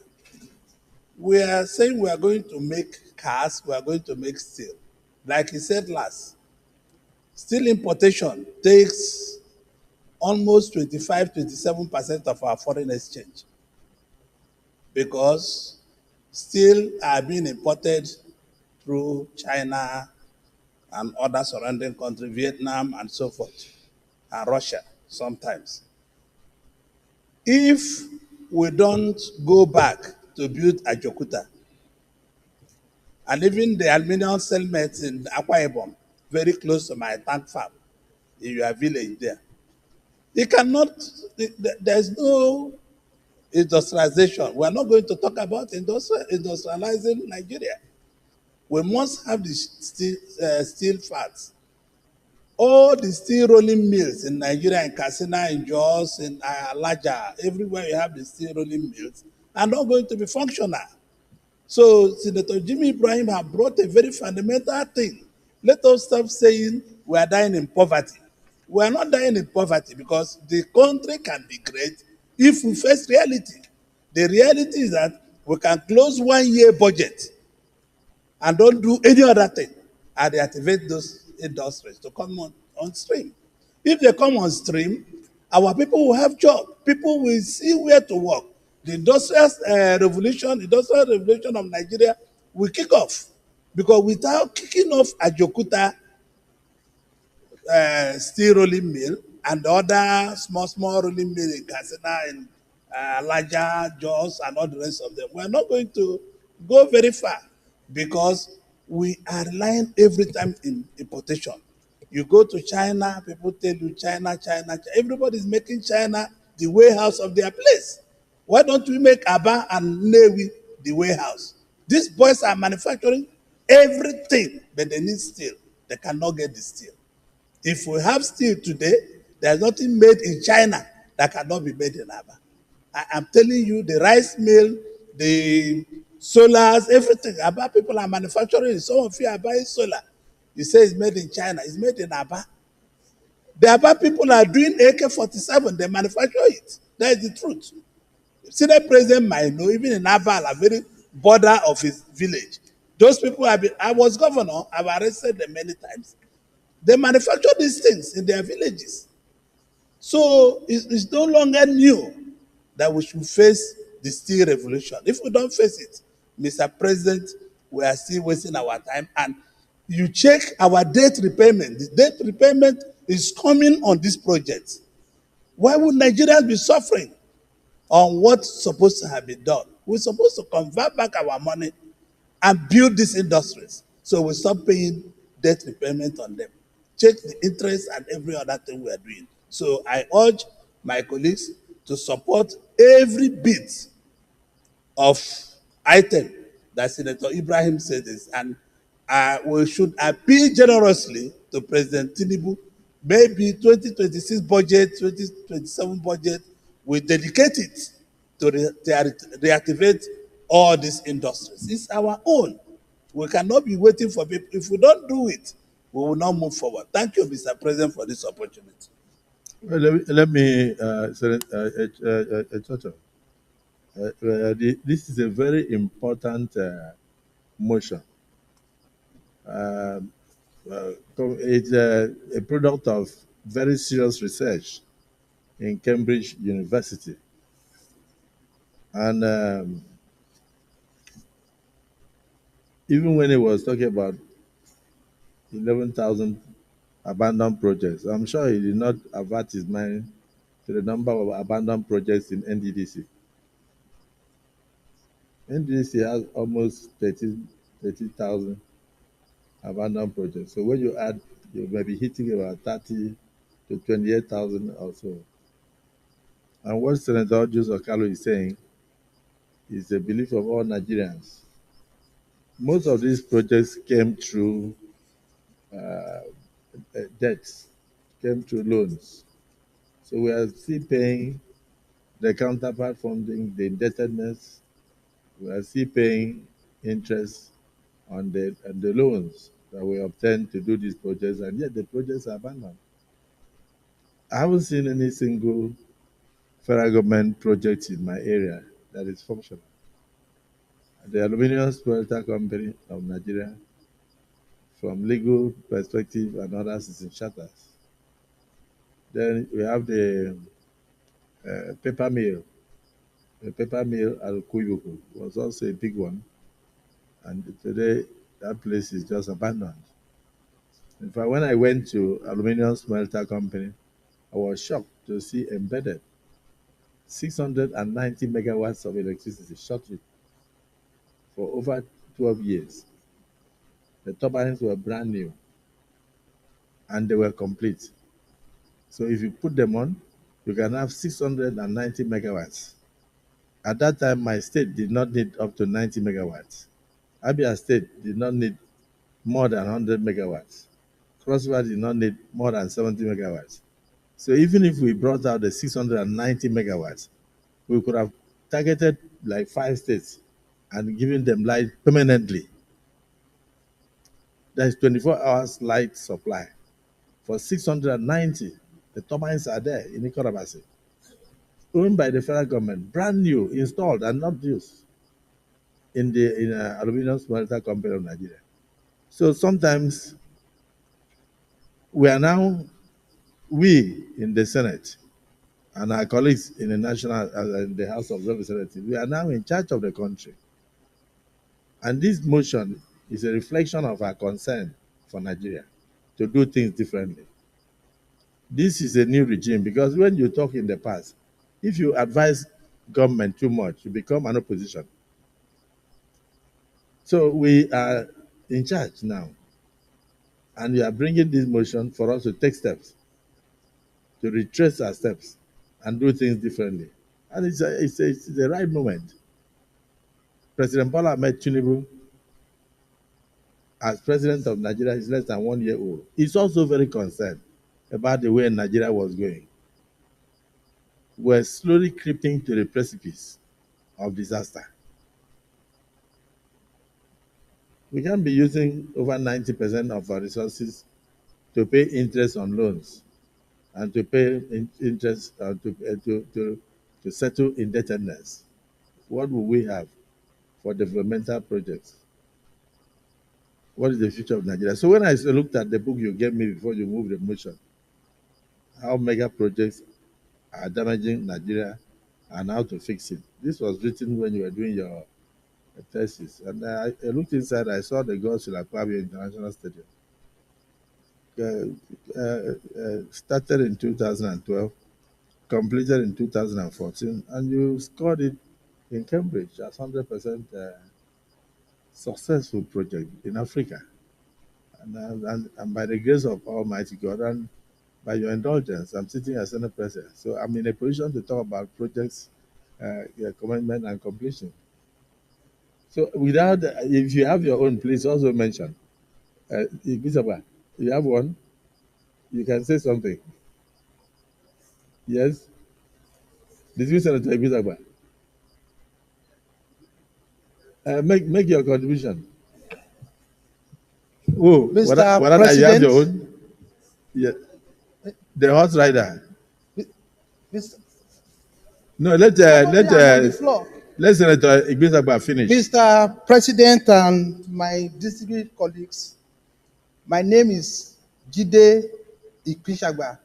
we are saying we are going to make cars, we are going to make steel. Like he said last, steel importation takes almost 25-27% of our foreign exchange, because steel are being imported through China and other surrounding countries, Vietnam and so forth, and Russia sometimes. If we don't go back to build Ajokuta, and even the aluminum settlement in Akwa Ibom, very close to my tank farm, in your village there, it cannot, there's no industrialization. We are not going to talk about industrializing Nigeria. We must have the steel fats. All the steel rolling mills in Nigeria, in Katsina, in Jos, in Alaja, everywhere you have the steel rolling mills, are not going to be functional. So Senator Jimmy Ibrahim have brought a very fundamental thing. Let us stop saying we are dying in poverty. We are not dying in poverty because the country can be great if we face reality. The reality is that we can close 1 year budget and don't do any other thing and reactivate those industries to come on stream. If they come on stream, our people will have job. People will see where to work. The industrial revolution of Nigeria will kick off. Because without kicking off Ajokuta steel rolling mill and other small rolling mill in Katsina and larger Jos and all the rest of them, we're not going to go very far because we are relying every time in importation. You go to China, people tell you China, China, China. Everybody's making China the warehouse of their place. Why don't we make Aba and Newi the warehouse? These boys are manufacturing everything, but they need steel. They cannot get the steel. If we have steel today, there's nothing made in China that cannot be made in Aba. I am telling you, the rice mill, the solars, everything. Aba people are manufacturing. Some of you are buying solar. You say it's made in China. It's made in Aba. The Aba people are doing AK-47. They manufacture it. That is the truth. Senate President might know, even in Aba, a very border of his village. Those people have been, I was governor, I've arrested them many times. They manufacture these things in their villages. So it's no longer new that we should face the steel revolution. If we don't face it, Mr. President, we are still wasting our time. And you check our debt repayment. The debt repayment is coming on this project. Why would Nigerians be suffering on what's supposed to have been done? We're supposed to convert back our money and build these industries. So we stop paying debt repayment on them. Check the interest and every other thing we are doing. So I urge my colleagues to support every bit of item that Senator Ibrahim said this. And we should appeal generously to President Tinubu. Maybe 2026 budget, 2027 budget, we dedicate it to reactivate all these industries. It's our own. We cannot be waiting for people. If we don't do it, we will not move forward. Thank you, Mr. President, for this opportunity. Well, let me say, this is a very important motion. It's a product of very serious research in Cambridge University. And even when he was talking about 11,000 abandoned projects, I'm sure he did not avert his mind to the number of abandoned projects in NDDC. NDDC has almost 30,000 abandoned projects. So when you add, you may be hitting about 30 to 28,000 or so. And what Senator Joseph Okalo is saying is the belief of all Nigerians. Most of these projects came through debts, came through loans. So we are still paying the counterpart funding, the indebtedness. We are still paying interest on the loans that we obtained to do these projects, and yet the projects are abandoned. I haven't seen any single federal government project in my area that is functional. The Aluminium Smelter Company of Nigeria, from legal perspective and others, is in shatters. Then we have the paper mill. The paper mill at Kuyuku was also a big one. And today, that place is just abandoned. In fact, when I went to Aluminium Smelter Company, I was shocked to see embedded 690 megawatts of electricity shortly for over 12 years. The turbines were brand new and they were complete. So if you put them on, you can have 690 megawatts. At that time, my state did not need up to 90 megawatts. Abia State did not need more than 100 megawatts. Cross River did not need more than 70 megawatts. So even if we brought out the 690 megawatts, we could have targeted like 5 states and given them light permanently. There's 24 hours light supply. For 690, the turbines are there in Ikorabasi, owned by the federal government, brand new, installed and not used in the Aluminium Smelter Company of Nigeria. So sometimes we in the Senate and our colleagues in the in the House of Representatives, we are now in charge of the country. And this motion is a reflection of our concern for Nigeria to do things differently. This is a new regime because when you talk in the past, if you advise government too much, you become an opposition. So we are in charge now. And we are bringing this motion for us to take steps, to retrace our steps and do things differently. And it's the right moment. President Bola Ahmed Tinubu, as president of Nigeria, is less than 1 year old. He's also very concerned about the way Nigeria was going. We're slowly creeping to the precipice of disaster. We can be using over 90% of our resources to pay interest on loans and to pay interest to settle indebtedness. What will we have for developmental projects? What is the future of Nigeria? So when I looked at the book you gave me before you moved the motion, how mega projects are damaging Nigeria and how to fix it. This was written when you were doing your thesis. And I looked inside, I saw the Gods Akpabio International Stadium. Started in 2012, completed in 2014, and you scored it in Cambridge as 100% successful project in Africa. And by the grace of Almighty God and by your indulgence, I'm sitting as Senate President. So I'm in a position to talk about projects, commitment and completion. So if you have your own, please also mention. You have one? You can say something. Yes? Dismiss Senator Ibizagba. Make your contribution. Oh, Mr. what President, you have your own? Yeah. The horse rider. Mr. No, let Senator Ibizagba finish. Mr. President and my distinguished colleagues, my name is Jide Ikpishagba,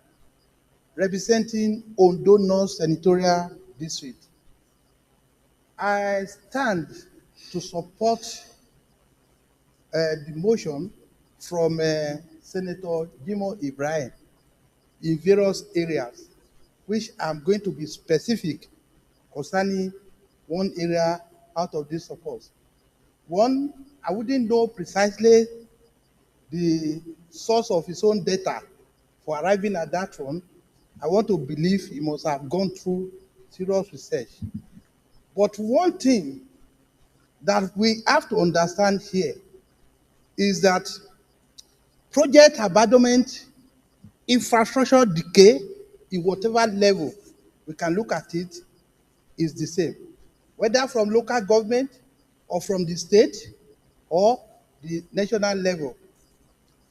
representing Ondo North Senatorial District. I stand to support the motion from Senator Jimo Ibrahim in various areas, which I'm going to be specific concerning one area out of this support. One, I wouldn't know precisely the source of his own data for arriving at that one. I want to believe he must have gone through serious research. But one thing that we have to understand here is that project abandonment, infrastructure decay, in whatever level we can look at it, is the same, whether from local government or from the state or the national level.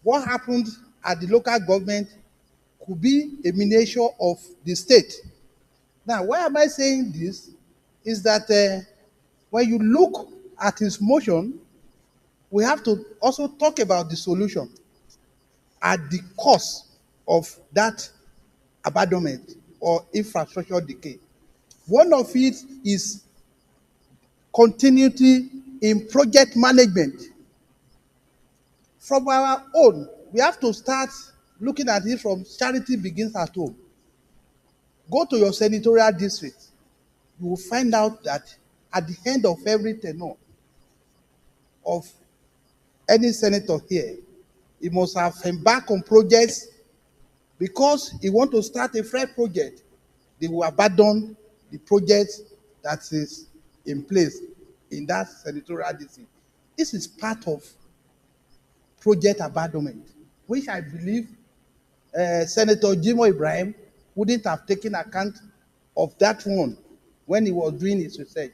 What happened at the local government could be a miniature of the state. Now, why am I saying this? Is that when you look at his motion, we have to also talk about the solution at the cost of that abandonment or infrastructure decay. One of it is continuity in project management. From our own, we have to start looking at it from charity begins at home. Go to your senatorial district. You will find out that at the end of every tenure of any senator here, he must have embarked on projects because he want to start a fresh project. They will abandon the project that is in place in that senatorial district. This is part of project abandonment, which I believe Senator Jimo Ibrahim wouldn't have taken account of that one when he was doing his research.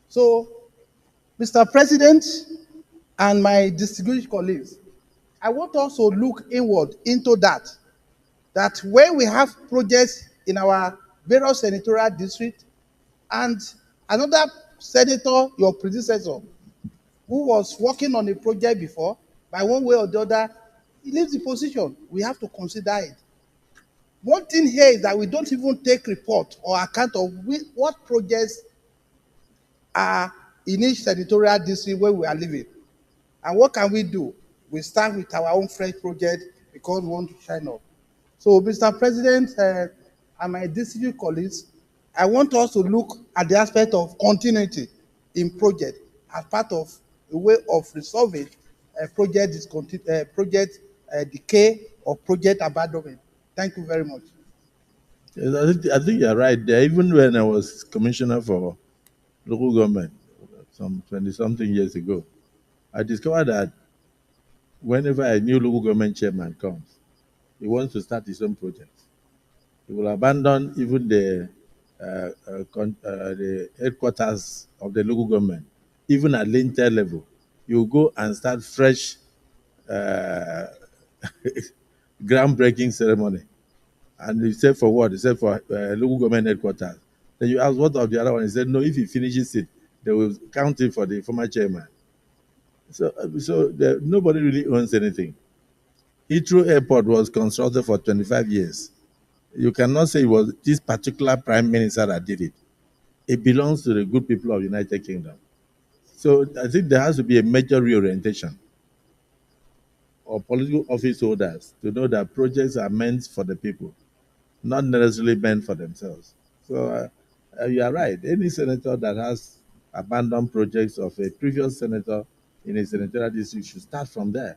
So, Mr. President and my distinguished colleagues, I want us to look inward into that when we have projects in our various senatorial districts and another senator, your predecessor, who was working on a project before, by one way or the other, he leaves the position. We have to consider it. One thing here is that we don't even take report or account of what projects are in each senatorial district where we are living. And what can we do? We start with our own fresh project because we want to shine up. So, Mr. President and my district colleagues, I want us to look at the aspect of continuity in project as part of a way of resolving project decay or project abandonment. Thank you very much. Yes, I think you're right there. Even when I was commissioner for local government some 20-something years ago, I discovered that whenever a new local government chairman comes, he wants to start his own project. He will abandon even the headquarters of the local government, even at lintel level. You go and start fresh groundbreaking ceremony. And he said, for what? He said, for local government headquarters. Then you ask, what of the other one? He said, no, if he finishes it, they will count it for the former chairman. So nobody really owns anything. Heathrow Airport was constructed for 25 years. You cannot say it was this particular prime minister that did it. It belongs to the good people of the United Kingdom. So I think there has to be a major reorientation of political office holders to know that projects are meant for the people, not necessarily meant for themselves. So you are right. Any senator that has abandoned projects of a previous senator in a senatorial district should start from there.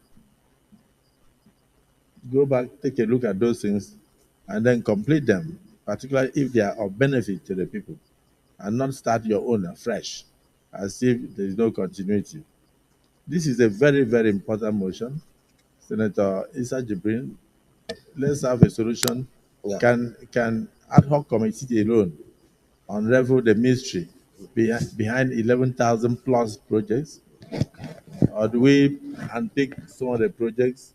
Go back, take a look at those things, and then complete them, particularly if they are of benefit to the people, and not start your own afresh as if there is no continuity. This is a very, very important motion. Senator Issa Jibrin, let's have a solution. Yeah. Can ad hoc committee alone unravel the mystery behind 11,000 plus projects? Or do we unpick some of the projects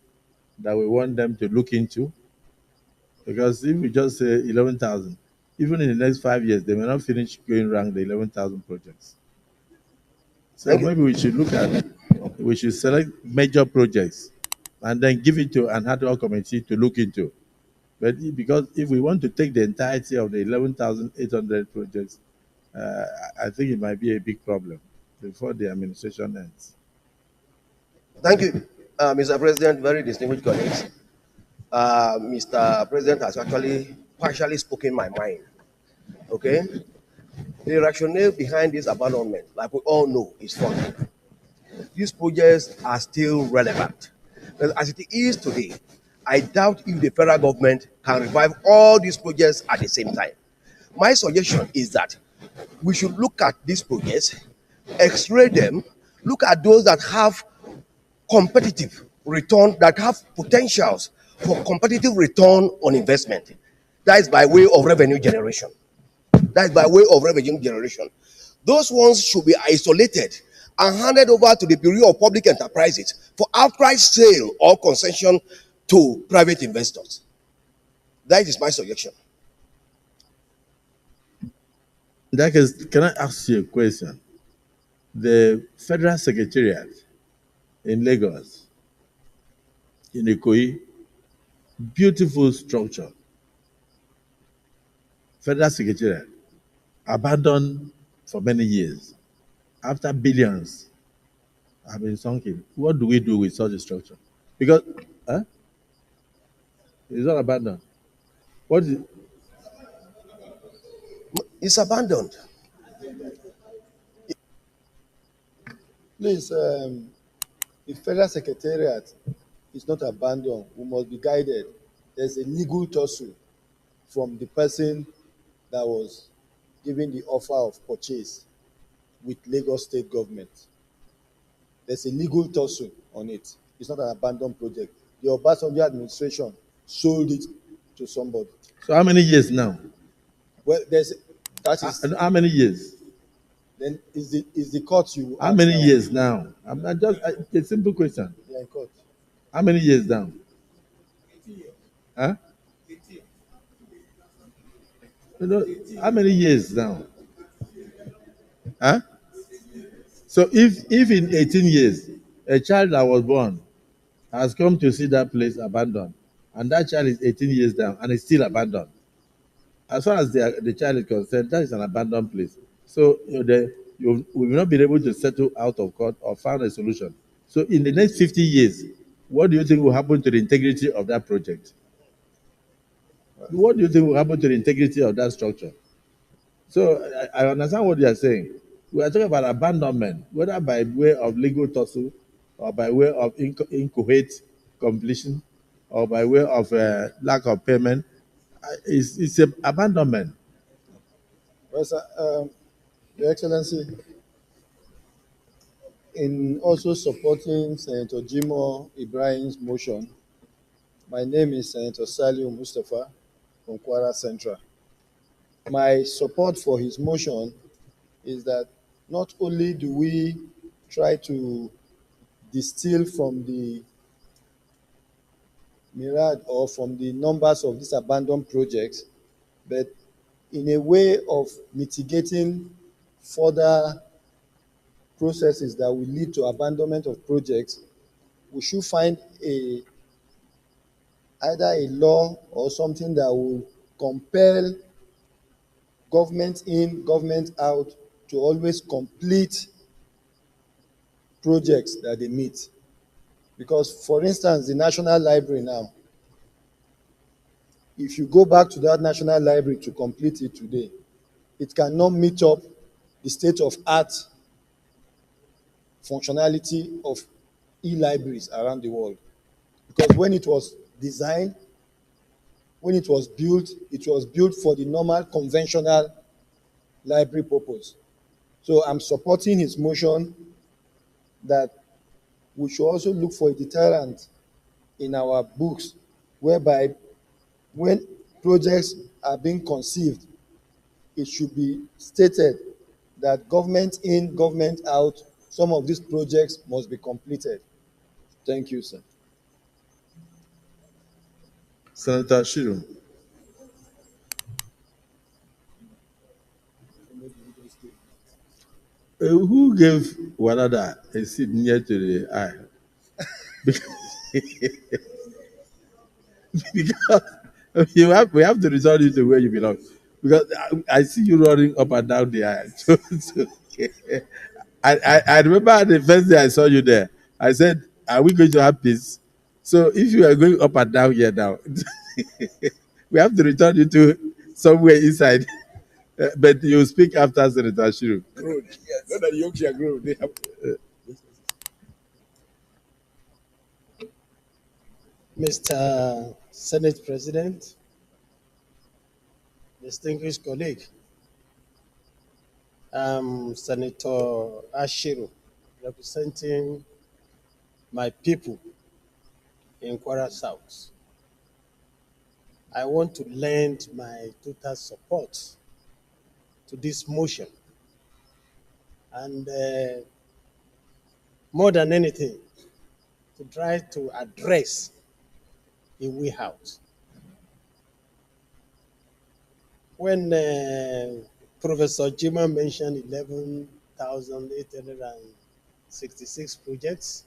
that we want them to look into? Because if we just say 11,000, even in the next 5 years, they may not finish going around the 11,000 projects. So maybe we should select major projects and then give it to an ad hoc committee to look into. But because if we want to take the entirety of the 11,800 projects, I think it might be a big problem before the administration ends. Thank you, Mr. President, very distinguished colleagues. Mr. President has actually partially spoken my mind. Okay? The rationale behind this abandonment, like we all know, is funding. These projects are still relevant. But as it is today, I doubt if the federal government can revive all these projects at the same time. My suggestion is that we should look at these projects, x-ray them, look at those that have competitive return, that have potentials for competitive return on investment. That is by way of revenue generation. Those ones should be isolated and handed over to the Bureau of Public Enterprises for outright sale or concession to private investors. That is my suggestion. Can I ask you a question? The Federal Secretariat in Lagos, in Ikoyi, beautiful structure, Federal Secretariat, abandoned for many years. After billions have been sunk in, what do we do with such a structure? Because it's not abandoned. What is It's abandoned. Please, the Federal Secretariat is not abandoned. We must be guided. There's a legal tussle from the person that was given the offer of purchase with Lagos State government. There's a legal tussle on it. It's not an abandoned project. The Obasanjo administration sold it to somebody. so? How many years now? Well, that is. How many years? Then is the court you. How many years now? I'm not just a simple question. They are in court. How many years now? Huh? You know, how many years now? Huh? So if in 18 years a child that was born has come to see that place abandoned, and that child is 18 years down and is still abandoned, as far as the child is concerned, that is an abandoned place. So we will not be able to settle out of court or find a solution. So in the next 50 years, what do you think will happen to the integrity of that project? What do you think will happen to the integrity of that structure? So I understand what you are saying. We are talking about abandonment, whether by way of legal tussle or by way of inchoate completion or by way of lack of payment. It's an abandonment. Well, sir, Your Excellency, in also supporting Senator Jimo Ibrahim's motion, my name is Senator Saliu Mustafa from Kwara Central. My support for his motion is that not only do we try to distill from the myriad or from the numbers of these abandoned projects, but in a way of mitigating further processes that will lead to abandonment of projects, we should find either a law or something that will compel government in, government out to always complete projects that they meet. Because, for instance, the National Library now, if you go back to that National Library to complete it today, it cannot meet up the state-of-art functionality of e-libraries around the world. Because when it was designed, when it was built for the normal conventional library purpose. So I'm supporting his motion that we should also look for a deterrent in our books, whereby when projects are being conceived, it should be stated that government in, government out, some of these projects must be completed. Thank you, sir. Senator Shiru. Who gave Walada a seat near to the eye? Because we have to return you to where you belong. Because I see you running up and down the aisle. I remember the first day I saw you there, I said, are we going to have peace? So if you are going up and down here now, we have to return you to somewhere inside. But you speak after Senator Shiru. Growth. Yes. Not that Yorkshire growth. They have. Mr. Senate President, distinguished colleague, Senator Ashiru, representing my people in Kwara South. I want to lend my total support to this motion. And more than anything, to try to address a way out. When Professor Jima mentioned 11,866 projects,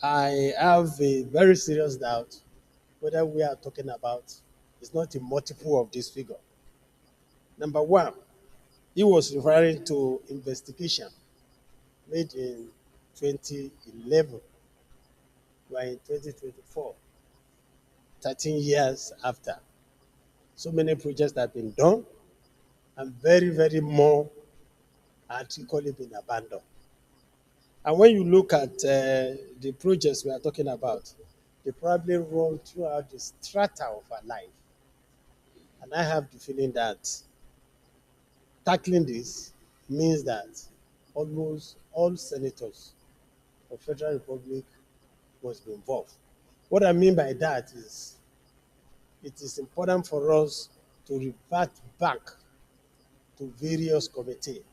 I have a very serious doubt whether we are talking about It's not a multiple of this figure. Number one, he was referring to investigation made in 2011. We are in 2024, 13 years after. So many projects have been done, and very, very more had equally been abandoned. And when you look at the projects we are talking about, they probably run throughout the strata of our life. And I have the feeling that tackling this means that almost all senators of Federal Republic must be involved. What I mean by that is it is important for us to revert back to various committees.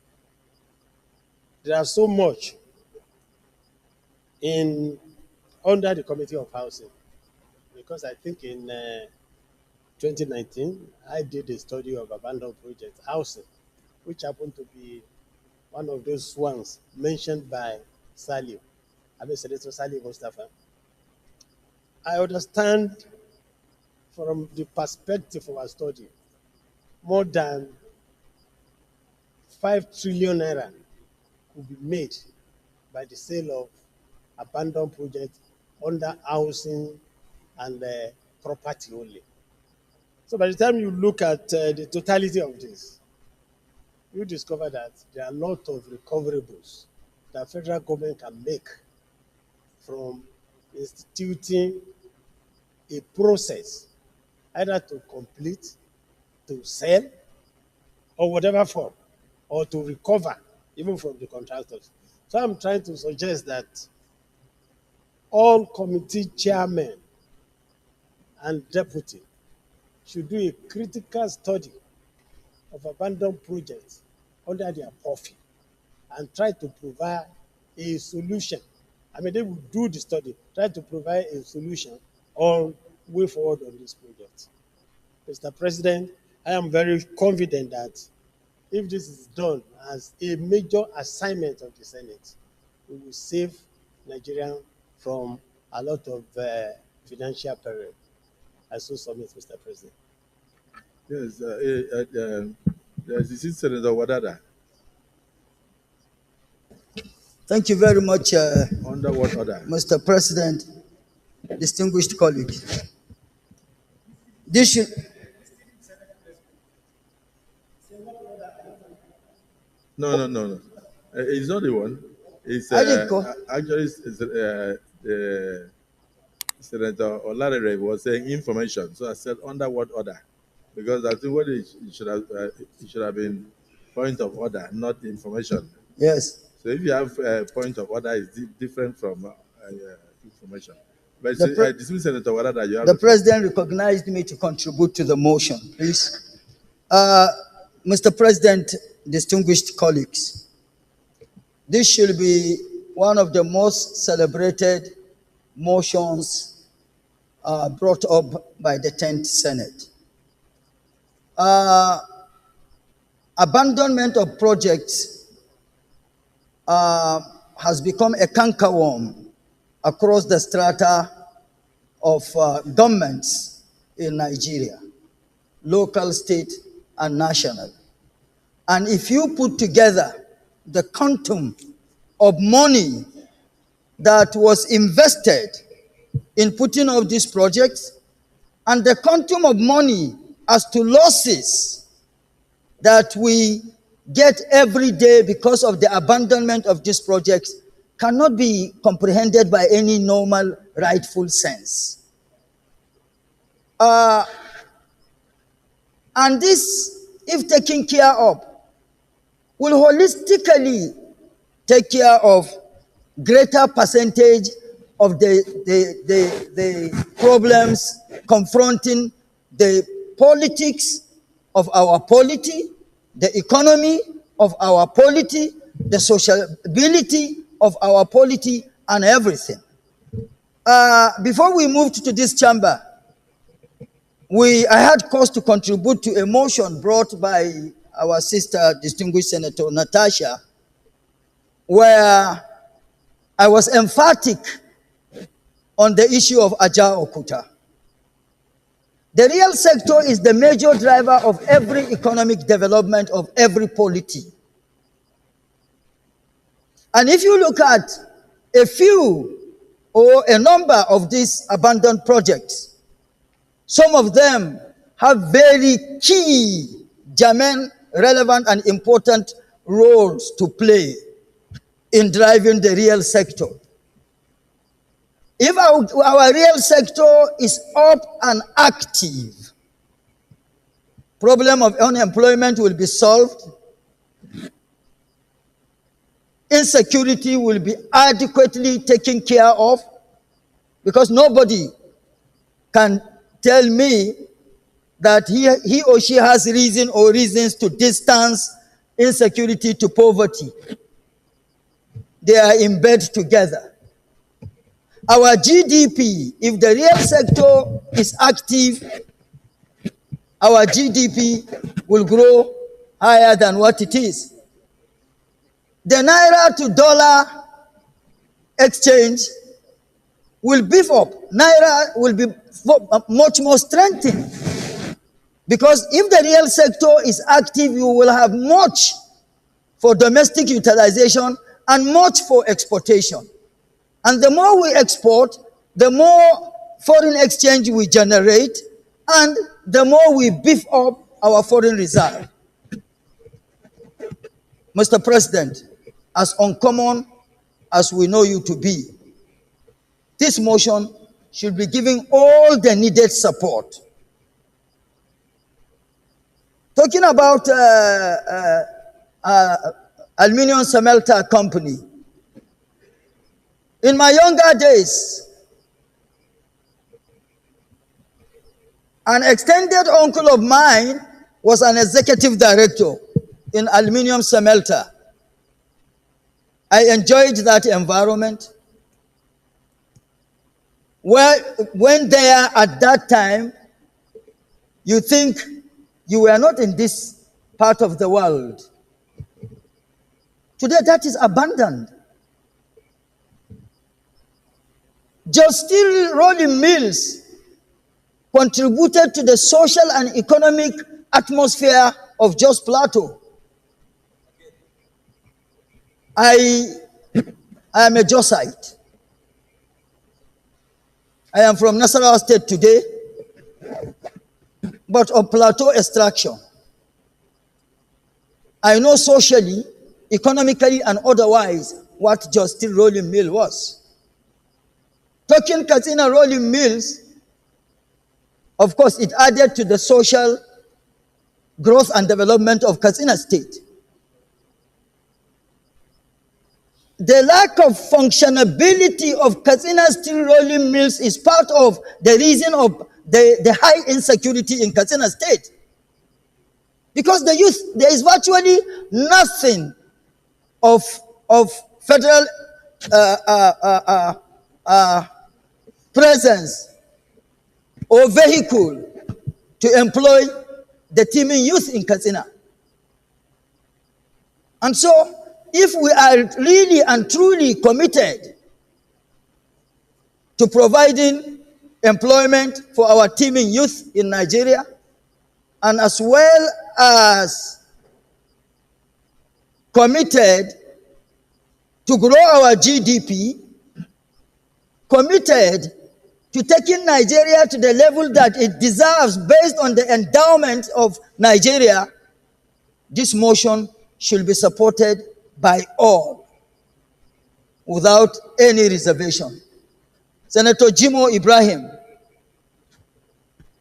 There are so much under the Committee of Housing, because I think in 2019 I did a study of abandoned project housing, which happened to be one of those ones mentioned by Senator Salih Mustafa. I understand from the perspective of our study, more than 5 trillion naira could be made by the sale of abandoned projects under housing and property only. So by the time you look at the totality of this, you discover that there are a lot of recoverables that federal government can make from instituting a process, either to complete, to sell, or whatever form, or to recover, even from the contractors. So I'm trying to suggest that all committee chairmen and deputy should do a critical study of abandoned projects under their purview and try to provide a solution. I mean, they will do the study, try to provide a solution on way forward on this project. Mr. President, I am very confident that if this is done as a major assignment of the Senate, we will save Nigeria from a lot of financial peril. I so submit, Mr. President. Yes, this is Senator Wadada. Thank you very much, Under what order? Mr. President, distinguished colleagues. This should... No. It's not the one. It's actually Senator Olarere was saying information. So I said under what order? Because I think what it should have been point of order, not information. Yes. So if you have a point of order, it's different from information. But Senator Wadada, you have the President recognized me to contribute to the motion, please. Mr. President, distinguished colleagues, this should be one of the most celebrated motions brought up by the 10th Senate. Abandonment of projects has become a cankerworm across the strata of governments in Nigeria, local, state, and national. And if you put together the quantum of money that was invested in putting up these projects and the quantum of money as to losses that we get every day because of the abandonment of these projects cannot be comprehended by any normal, rightful sense. And this, if taken care of, will holistically take care of greater percentage of the problems confronting the politics of our polity, the economy of our polity, the sociability of our polity, and everything. Before we moved to this chamber, I had cause to contribute to a motion brought by our sister, distinguished Senator Natasha, where I was emphatic on the issue of Aja Okuta. The real sector is the major driver of every economic development of every polity. And if you look at a few or a number of these abandoned projects, some of them have very key, germane, relevant, and important roles to play in driving the real sector. If our real sector is up and active, problem of unemployment will be solved, insecurity will be adequately taken care of, because nobody can tell me that he or she has reason or reasons to distance insecurity to poverty. They are in bed together. Our GDP, if the real sector is active, our GDP will grow higher than what it is. The naira to dollar exchange will beef up. Naira will be much more strengthened. Because if the real sector is active, you will have much for domestic utilization and much for exportation. And the more we export, the more foreign exchange we generate, and the more we beef up our foreign reserve. Mr. President, as uncommon as we know you to be, this motion should be giving all the needed support. Talking about Aluminium Smelter Company, in my younger days, an extended uncle of mine was an executive director in Aluminium Smelter. I enjoyed that environment. When there at that time, you think you were not in this part of the world. Today, that is abandoned. Just steel rolling mills contributed to the social and economic atmosphere of Jos Plateau. I am a Josite. I am from Nasarawa State today, but of Plateau extraction. I know socially, economically, and otherwise what Jos Steel Rolling Mill was. Talking Katsina Rolling Mills, of course, it added to the social growth and development of Katsina State. The lack of functionability of Katsina Steel Rolling Mills is part of the reason of the high insecurity in Katsina State. Because the youth, there is virtually nothing of federal presence or vehicle to employ the teeming youth in Katsina. And so, if we are really and truly committed to providing employment for our teeming youth in Nigeria, and as well as committed to grow our GDP, committed to taking Nigeria to the level that it deserves based on the endowment of Nigeria, this motion should be supported by all without any reservation. Senator Jimo Ibrahim,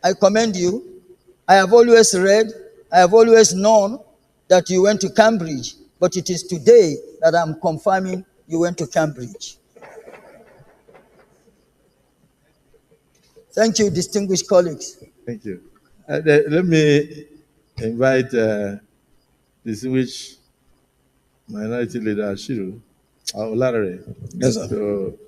I commend you. I have always read, I have always known that you went to Cambridge, but it is today that I'm confirming you went to Cambridge. Thank you, distinguished colleagues. Thank you. Let me invite distinguished Minority Leader Shiru Olarare to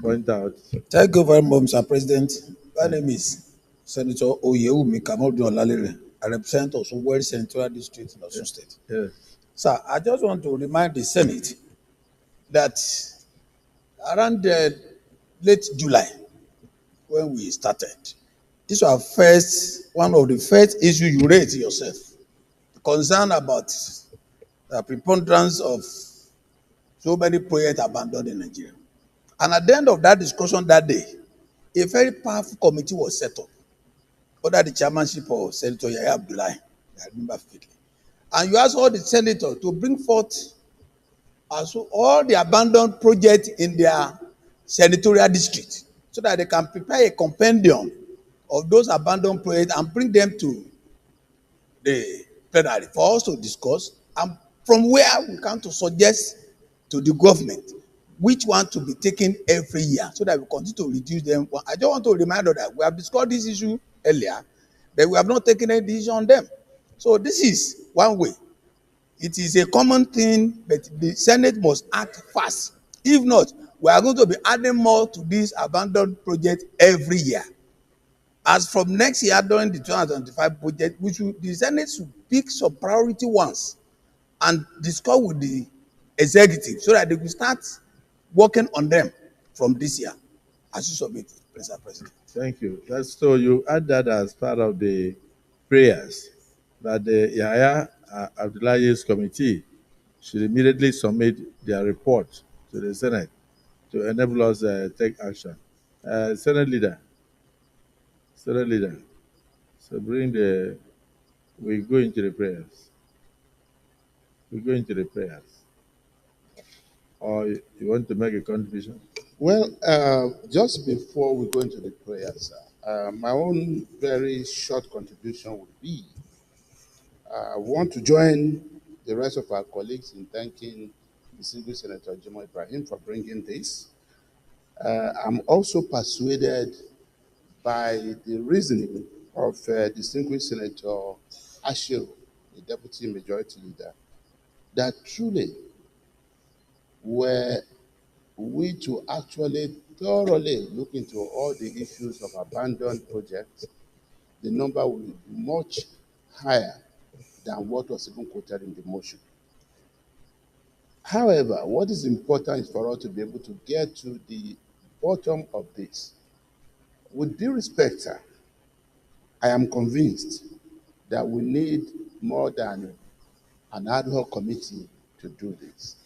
point out. Thank you very much, Mr. President. My name is Senator Oyewumi Kamaldun Olalere. I represent Osunweri Senatorial District in Osun State. Yes. Sir, I just want to remind the Senate that around late July, when we started, This was one of the first issues you raised yourself. Concern about the preponderance of so many projects abandoned in Nigeria. And at the end of that discussion that day, a very powerful committee was set up under the chairmanship of Senator Yahya Abdullahi. I remember vividly. And you asked all the senators to bring forth all the abandoned projects in their senatorial district so that they can prepare a compendium of those abandoned projects and bring them to the plenary for us to discuss, and from where we come to suggest to the government which one to be taken every year so that we continue to reduce them. I just want to remind us that we have discussed this issue earlier, but we have not taken any decision on them. So this is one way. It is a common thing, but the Senate must act fast. If not, we are going to be adding more to this abandoned project every year. As from next year, during the 2025 budget, the Senate should pick some priority ones and discuss with the executive so that they will start working on them from this year. As you submit, Mr. President. Thank you. So you add that as part of the prayers that the Yahya Abdullahi's committee should immediately submit their report to the Senate to enable us to take action. Senate leader. So we go into the prayers. Or you want to make a contribution? Well, just before we go into the prayers, my own very short contribution would be, I want to join the rest of our colleagues in thanking distinguished Senator Jimo Ibrahim for bringing this. I'm also persuaded by the reasoning of distinguished Senator Ashiru, the Deputy Majority Leader, that truly were we to actually thoroughly look into all the issues of abandoned projects, the number will be much higher than what was even quoted in the motion. However, what is important is for us to be able to get to the bottom of this. With due respect, sir, I am convinced that we need more than an ad hoc committee to do this.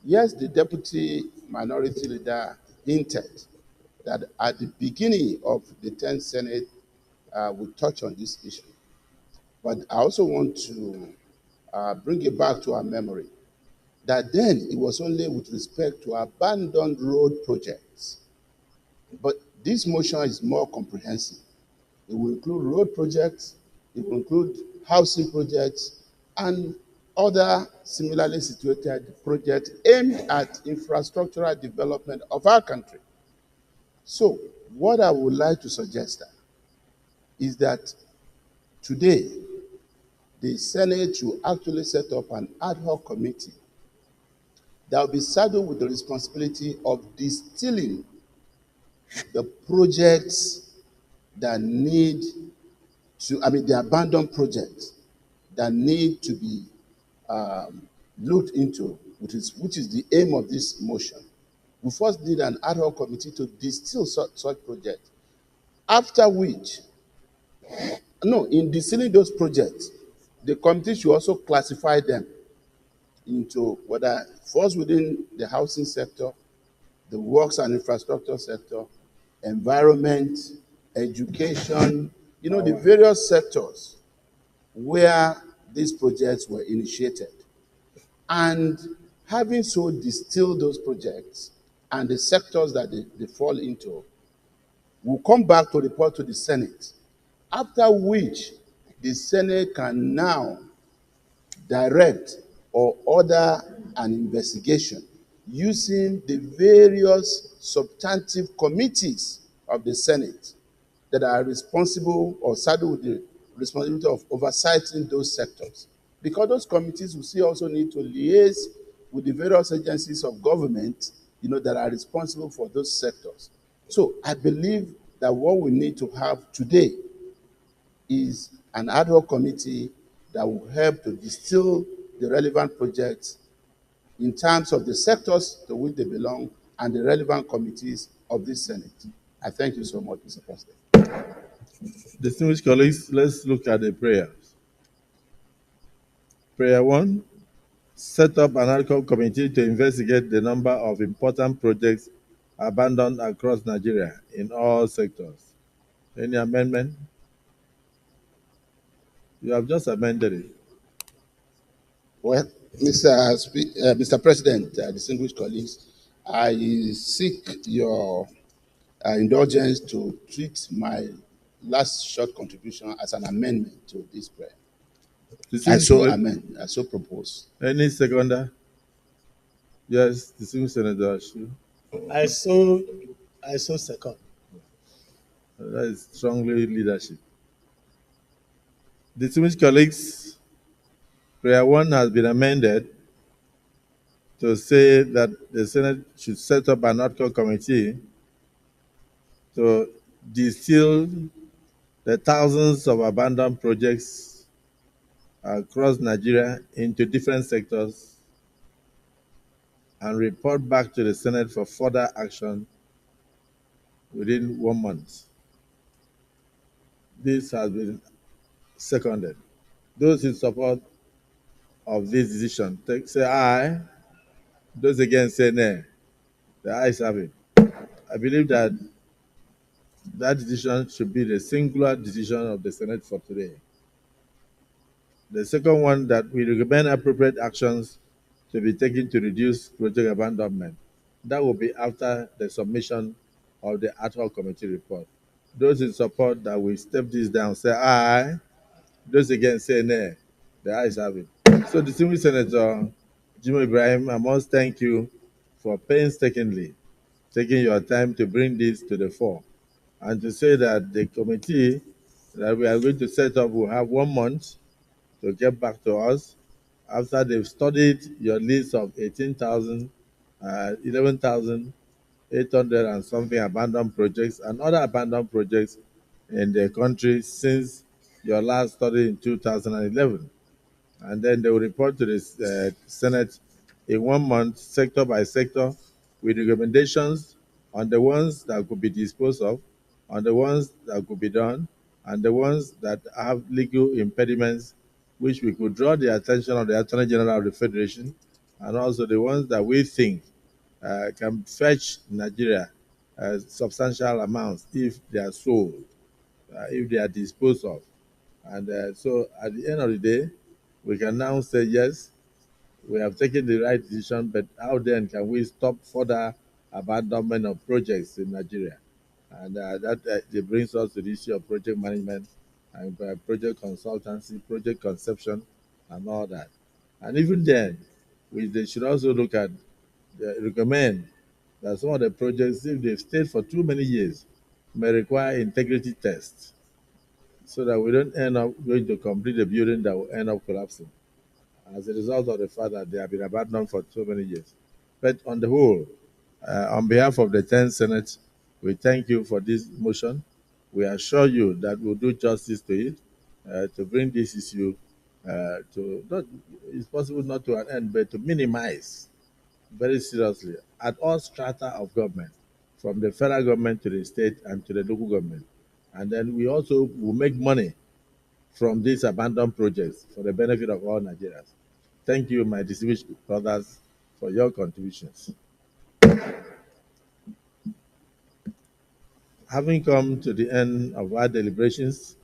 Yes, the Deputy Minority Leader hinted that at the beginning of the 10th Senate, we touch on this issue. But I also want to bring it back to our memory that then it was only with respect to abandoned road projects. But this motion is more comprehensive. It will include road projects, it will include housing projects, and other similarly situated projects aimed at infrastructural development of our country. So, what I would like to suggest is that today, the Senate should actually set up an ad hoc committee that will be saddled with the responsibility of distilling the projects that need to, the abandoned projects that need to be looked into, which is the aim of this motion. We first need an ad hoc committee to distill such projects. After which, in distilling those projects, the committee should also classify them into whether falls within the housing sector, the works and infrastructure sector, environment, education, the various sectors where these projects were initiated. And having so distilled those projects and the sectors that they fall into, we'll come back to report to the Senate, after which the Senate can now direct or order an investigation using the various substantive committees of the Senate that are responsible or saddled with the responsibility of oversighting those sectors. Because those committees will still also need to liaise with the various agencies of government, that are responsible for those sectors. So I believe that what we need to have today is an ad hoc committee that will help to distill the relevant projects in terms of the sectors to which they belong and the relevant committees of this Senate. I thank you so much, Mr. President. Distinguished colleagues, let's look at the prayers. Prayer 1, set up an ad hoc committee to investigate the number of important projects abandoned across Nigeria in all sectors. Any amendment? You have just amended it. Well, Mr. President, distinguished colleagues, I seek your indulgence to treat my last short contribution as an amendment to this prayer. I Distinguished so colleague, amend, I so propose. any seconder? Yes, distinguished Senator Ashu. I so second. That is strongly leadership. Distinguished colleagues, prayer 1 has been amended to say that the Senate should set up an ad hoc committee to distill the thousands of abandoned projects across Nigeria into different sectors and report back to the Senate for further action within 1 month. This has been seconded. Those in support of this decision, say aye. Those against say nay. The ayes have it. I believe that that decision should be the singular decision of the Senate for today. The second one, that we recommend appropriate actions to be taken to reduce project abandonment. That will be after the submission of the ad hoc committee report. Those in support that we step this down say aye. Those against say nay. The ayes have it. So, distinguished Senator Jimo Ibrahim, I must thank you for painstakingly taking your time to bring this to the fore and to say that the committee that we are going to set up will have 1 month to get back to us after they've studied your list of 11,800 and something abandoned projects and other abandoned projects in the country since your last study in 2011. And then they will report to the Senate in 1 month, sector by sector, with recommendations on the ones that could be disposed of, on the ones that could be done, and the ones that have legal impediments, which we could draw the attention of the Attorney General of the Federation, and also the ones that we think can fetch Nigeria substantial amounts if they are sold, if they are disposed of. And so at the end of the day, we can now say, yes, we have taken the right decision, but how then can we stop further abandonment of projects in Nigeria? And that it brings us to the issue of project management and project consultancy, project conception, and all that. And even then, they should also look at, recommend that some of the projects, if they've stayed for too many years, may require integrity tests so that we don't end up going to complete a building that will end up collapsing as a result of the fact that they have been abandoned for so many years. But on the whole, on behalf of the 10th Senate, we thank you for this motion. We assure you that we'll do justice to it, to bring this issue to, not, it's possible not to an end, but to minimize very seriously at all strata of government, from the federal government to the state and to the local government. And then we also will make money from these abandoned projects for the benefit of all Nigerians. Thank you, my distinguished brothers, for your contributions. Having come to the end of our deliberations,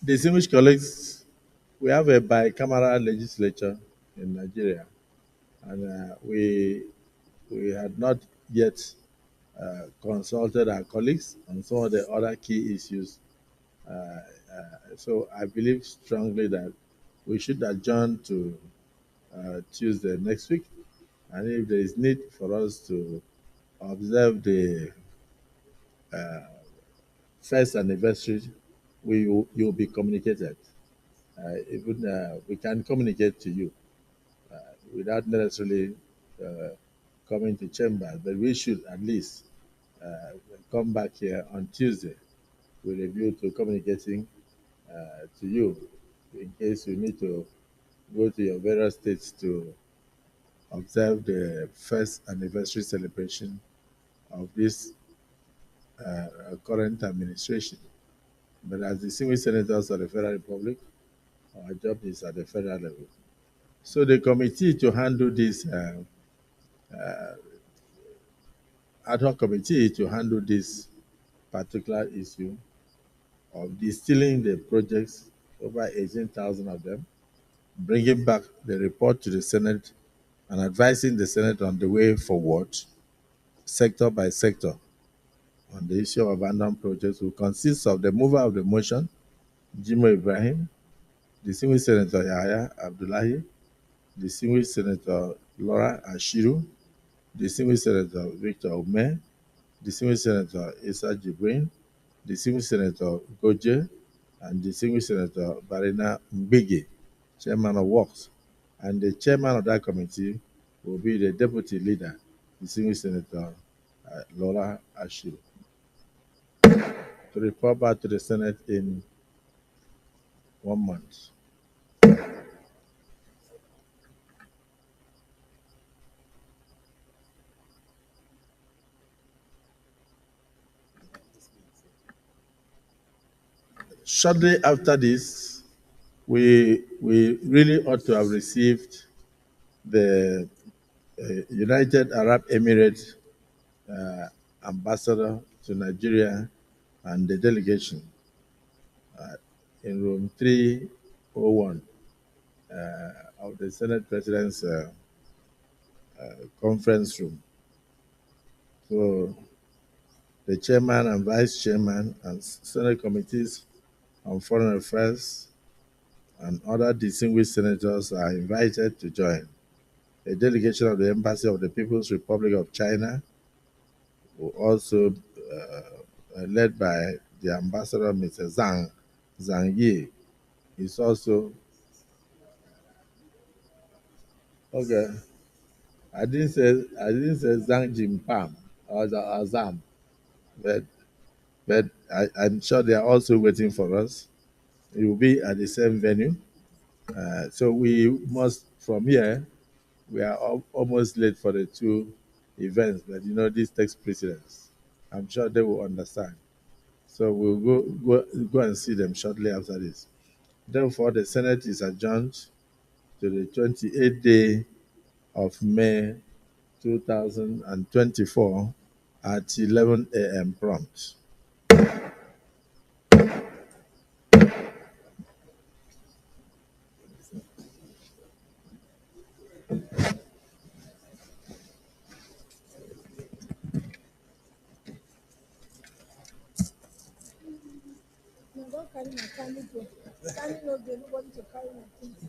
Distinguished colleagues, we have a bicameral legislature in Nigeria, and we had not yet consulted our colleagues on some of the other key issues. So I believe strongly that we should adjourn to Tuesday next week, and if there is need for us to observe the first anniversary, you'll be communicated. Even we can communicate to you without necessarily uh, coming to chamber, but we should at least come back here on Tuesday with a view to communicating to you in case you need to go to your various states to observe the first anniversary celebration of this current administration. But as distinguished senators of the Federal Republic, our job is at the federal level. So the committee to handle this ad hoc committee to handle this particular issue of distilling the projects, over 18,000 of them, bringing back the report to the Senate and advising the Senate on the way forward, sector by sector, on the issue of abandoned projects will consist of the mover of the motion, Jimo Ibrahim, distinguished Senator Yahya Abdullahi, distinguished Senator Laura Ashiru, distinguished Senator Victor Ume, distinguished Senator Issa Jibrin, distinguished Senator Goje, and distinguished Senator Barina Mbigi, Chairman of Works. And the chairman of that committee will be the deputy leader, distinguished Senator Laura Ashiru, to report back to the Senate in 1 month. Shortly after this, we really ought to have received the United Arab Emirates ambassador to Nigeria and the delegation in room 301 of the Senate President's conference room. So the chairman and vice chairman and Senate committees on foreign affairs and other distinguished senators are invited to join. A delegation of the Embassy of the People's Republic of China, will also led by the ambassador, Mr. Zhang Yi, is also okay. I didn't say Zhang Jinping or Zhang, but I'm sure they are also waiting for us. It will be at the same venue. So we must, from here, we are almost late for the two events, but you know, this takes precedence. I'm sure they will understand. So we'll go and see them shortly after this. Therefore, the Senate is adjourned to the 28th day of May 2024 at 11 a.m. prompt. No, don't carry my candy go. Candy no dey, nobody to carry my things.